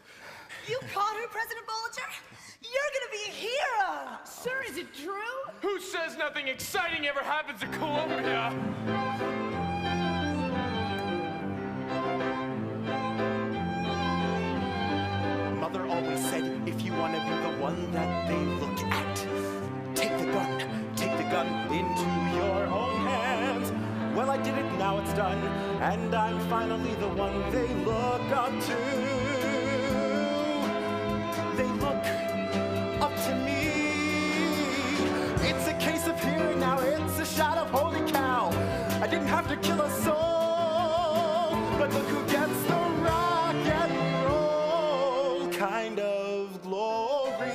You caught her, President Bollinger? You're gonna be a hero! Sir, is it true? Who says nothing exciting ever happens in Columbia? Mother always said, if you want to be the one that they look at, take the gun into your own hands. Well, I did it, now it's done, and I'm finally the one they look up to. They look up to me. It's a case of here and now. kind of glory.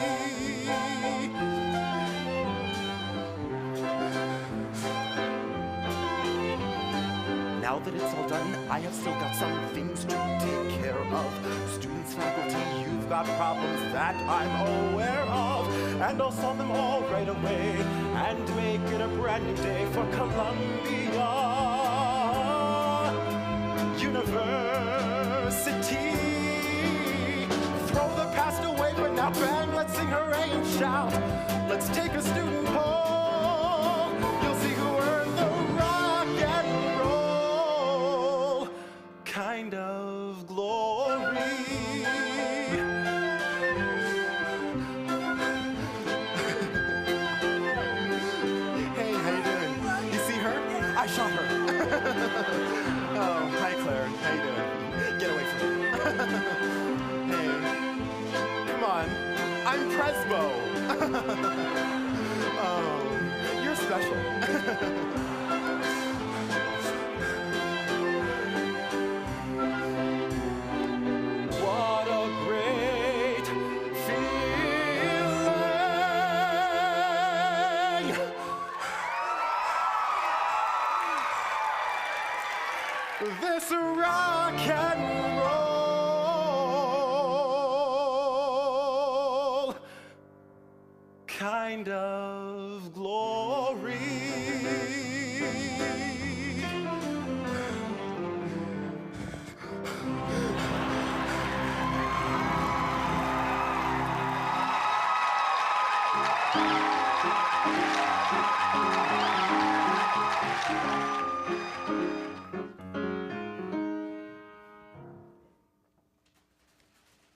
Now that it's all done, I have still got some things to take care of. Students, faculty, you've got problems that I'm aware of, and I'll solve them all right away and make it a brand new day for Columbia University. Throw the past away, but now bang, let's sing hooray and shout. Let's take a student poll. You'll see who earned the rock and roll kind of glory. Hey, how you doing? You see her? I shot her. Oh, hi Claire. How you doing? Get away from me. Hey, come on. I'm Presbo. Oh, you're special. What a great feeling! This rock and roll kind of glory.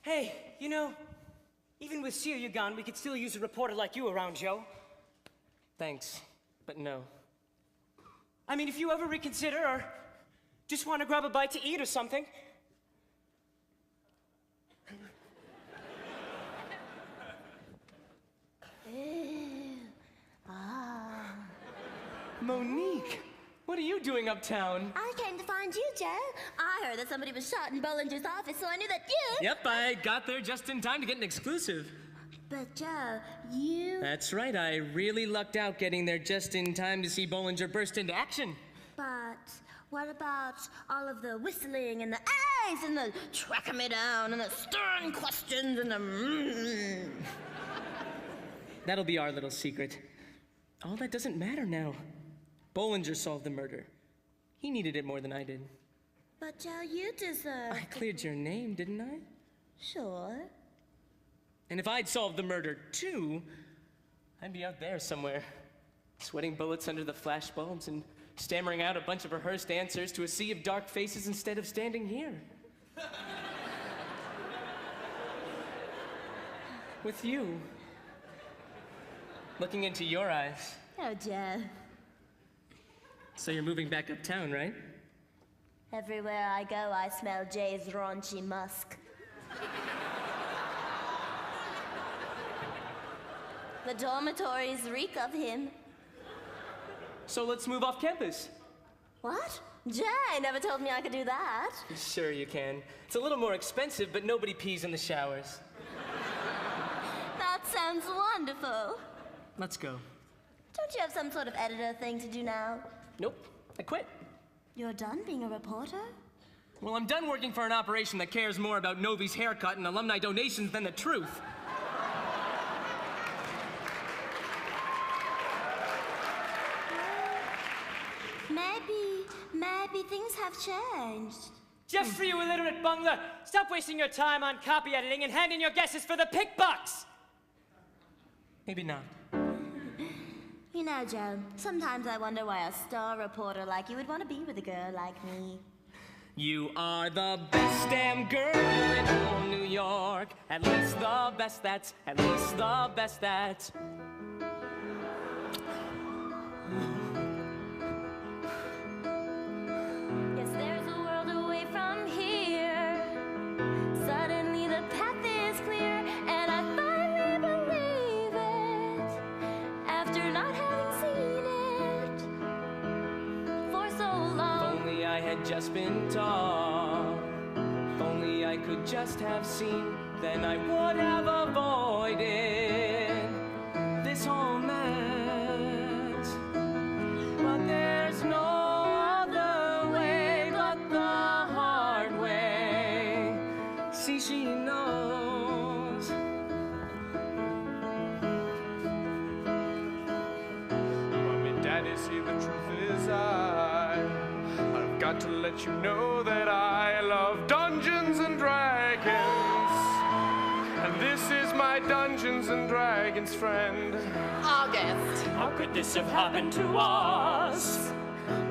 Hey, you know, even with Celia gone, we could still use a reporter like you around, Joe. Thanks, but no. I mean, if you ever reconsider or just want to grab a bite to eat or something. Monique, what are you doing uptown? I came to find you, Joe. I heard that somebody was shot in Bollinger's office, so I knew that you... Yep, I got there just in time to get an exclusive. But, Joe, you... That's right, I really lucked out getting there just in time to see Bollinger burst into action. But what about all of the whistling and the eyes and the tracking me down and the stern questions and the That'll be our little secret. All that doesn't matter now. Bollinger solved the murder. He needed it more than I did. But, Joe, you deserve... I cleared your name, didn't I? Sure. And if I'd solved the murder, too, I'd be out there somewhere, sweating bullets under the flashbulbs and stammering out a bunch of rehearsed answers to a sea of dark faces instead of standing here. With you. Looking into your eyes. Oh, Joe. So you're moving back uptown, right? Everywhere I go, I smell Jay's raunchy musk. The dormitories reek of him. So let's move off campus. What? Jay never told me I could do that. Sure you can. It's a little more expensive, but nobody pees in the showers. That sounds wonderful. Let's go. Don't you have some sort of editor thing to do now? Nope, I quit. You're done being a reporter? Well, I'm done working for an operation that cares more about Novi's haircut and alumni donations than the truth. Maybe things have changed. Just for you illiterate bungler, stop wasting your time on copy editing and hand in your guesses for the pick box! Maybe not. You know, Joe, sometimes I wonder why a star reporter like you would want to be with a girl like me. You are the best damn girl in all New York. At least the best that's, at least the best that's. Yes, there's a world away from here. Suddenly the path is clear, and I finally believe it. After not having seen it for so long. If only I had just been taught. If only I could just have seen, then I would have avoided this whole mess. But there's no other way but the hard way. See, she knows. Mommy, Daddy, see, the truth is I've got to let you know that I love Dungeons and Dragons. And this is my Dungeons and Dragons friend. August. How could this have happened to us?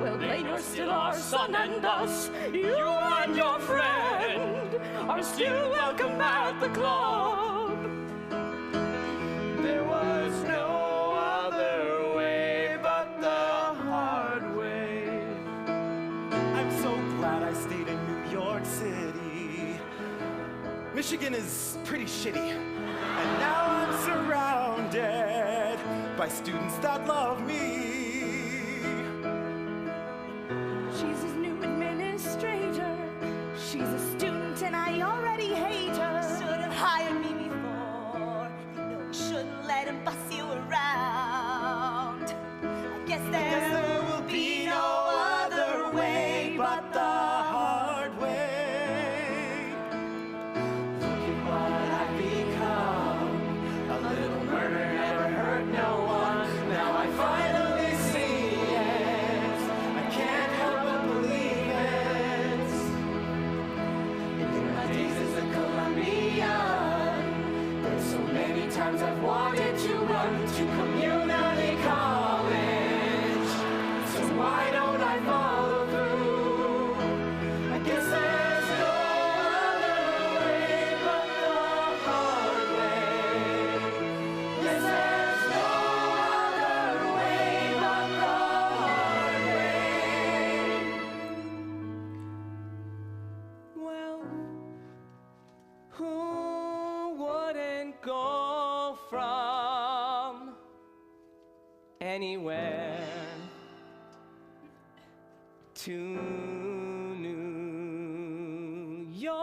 Well, Blaino's still our son and us. You and your friend are still welcome at the club. There was no other way but the hard way. I'm so glad I stayed in New York City. Michigan is pretty shitty. And now I'm surrounded by students that love me. She's his new administrator. She's a student and I already hate her. Should have hired me before. You know you shouldn't let him boss you around. I guess there will be no other way but the hard way. Look at what I've become. A little murder never hurt no one. Now I finally see it. I can't help but believe it. In my days as a Colombian, there's so many times I've wanted to run to community college. So why don't I follow through? I guess there's no other way but the hard way. Yes, there's no other way but the hard way. Well, who wouldn't go from anywhere to New York?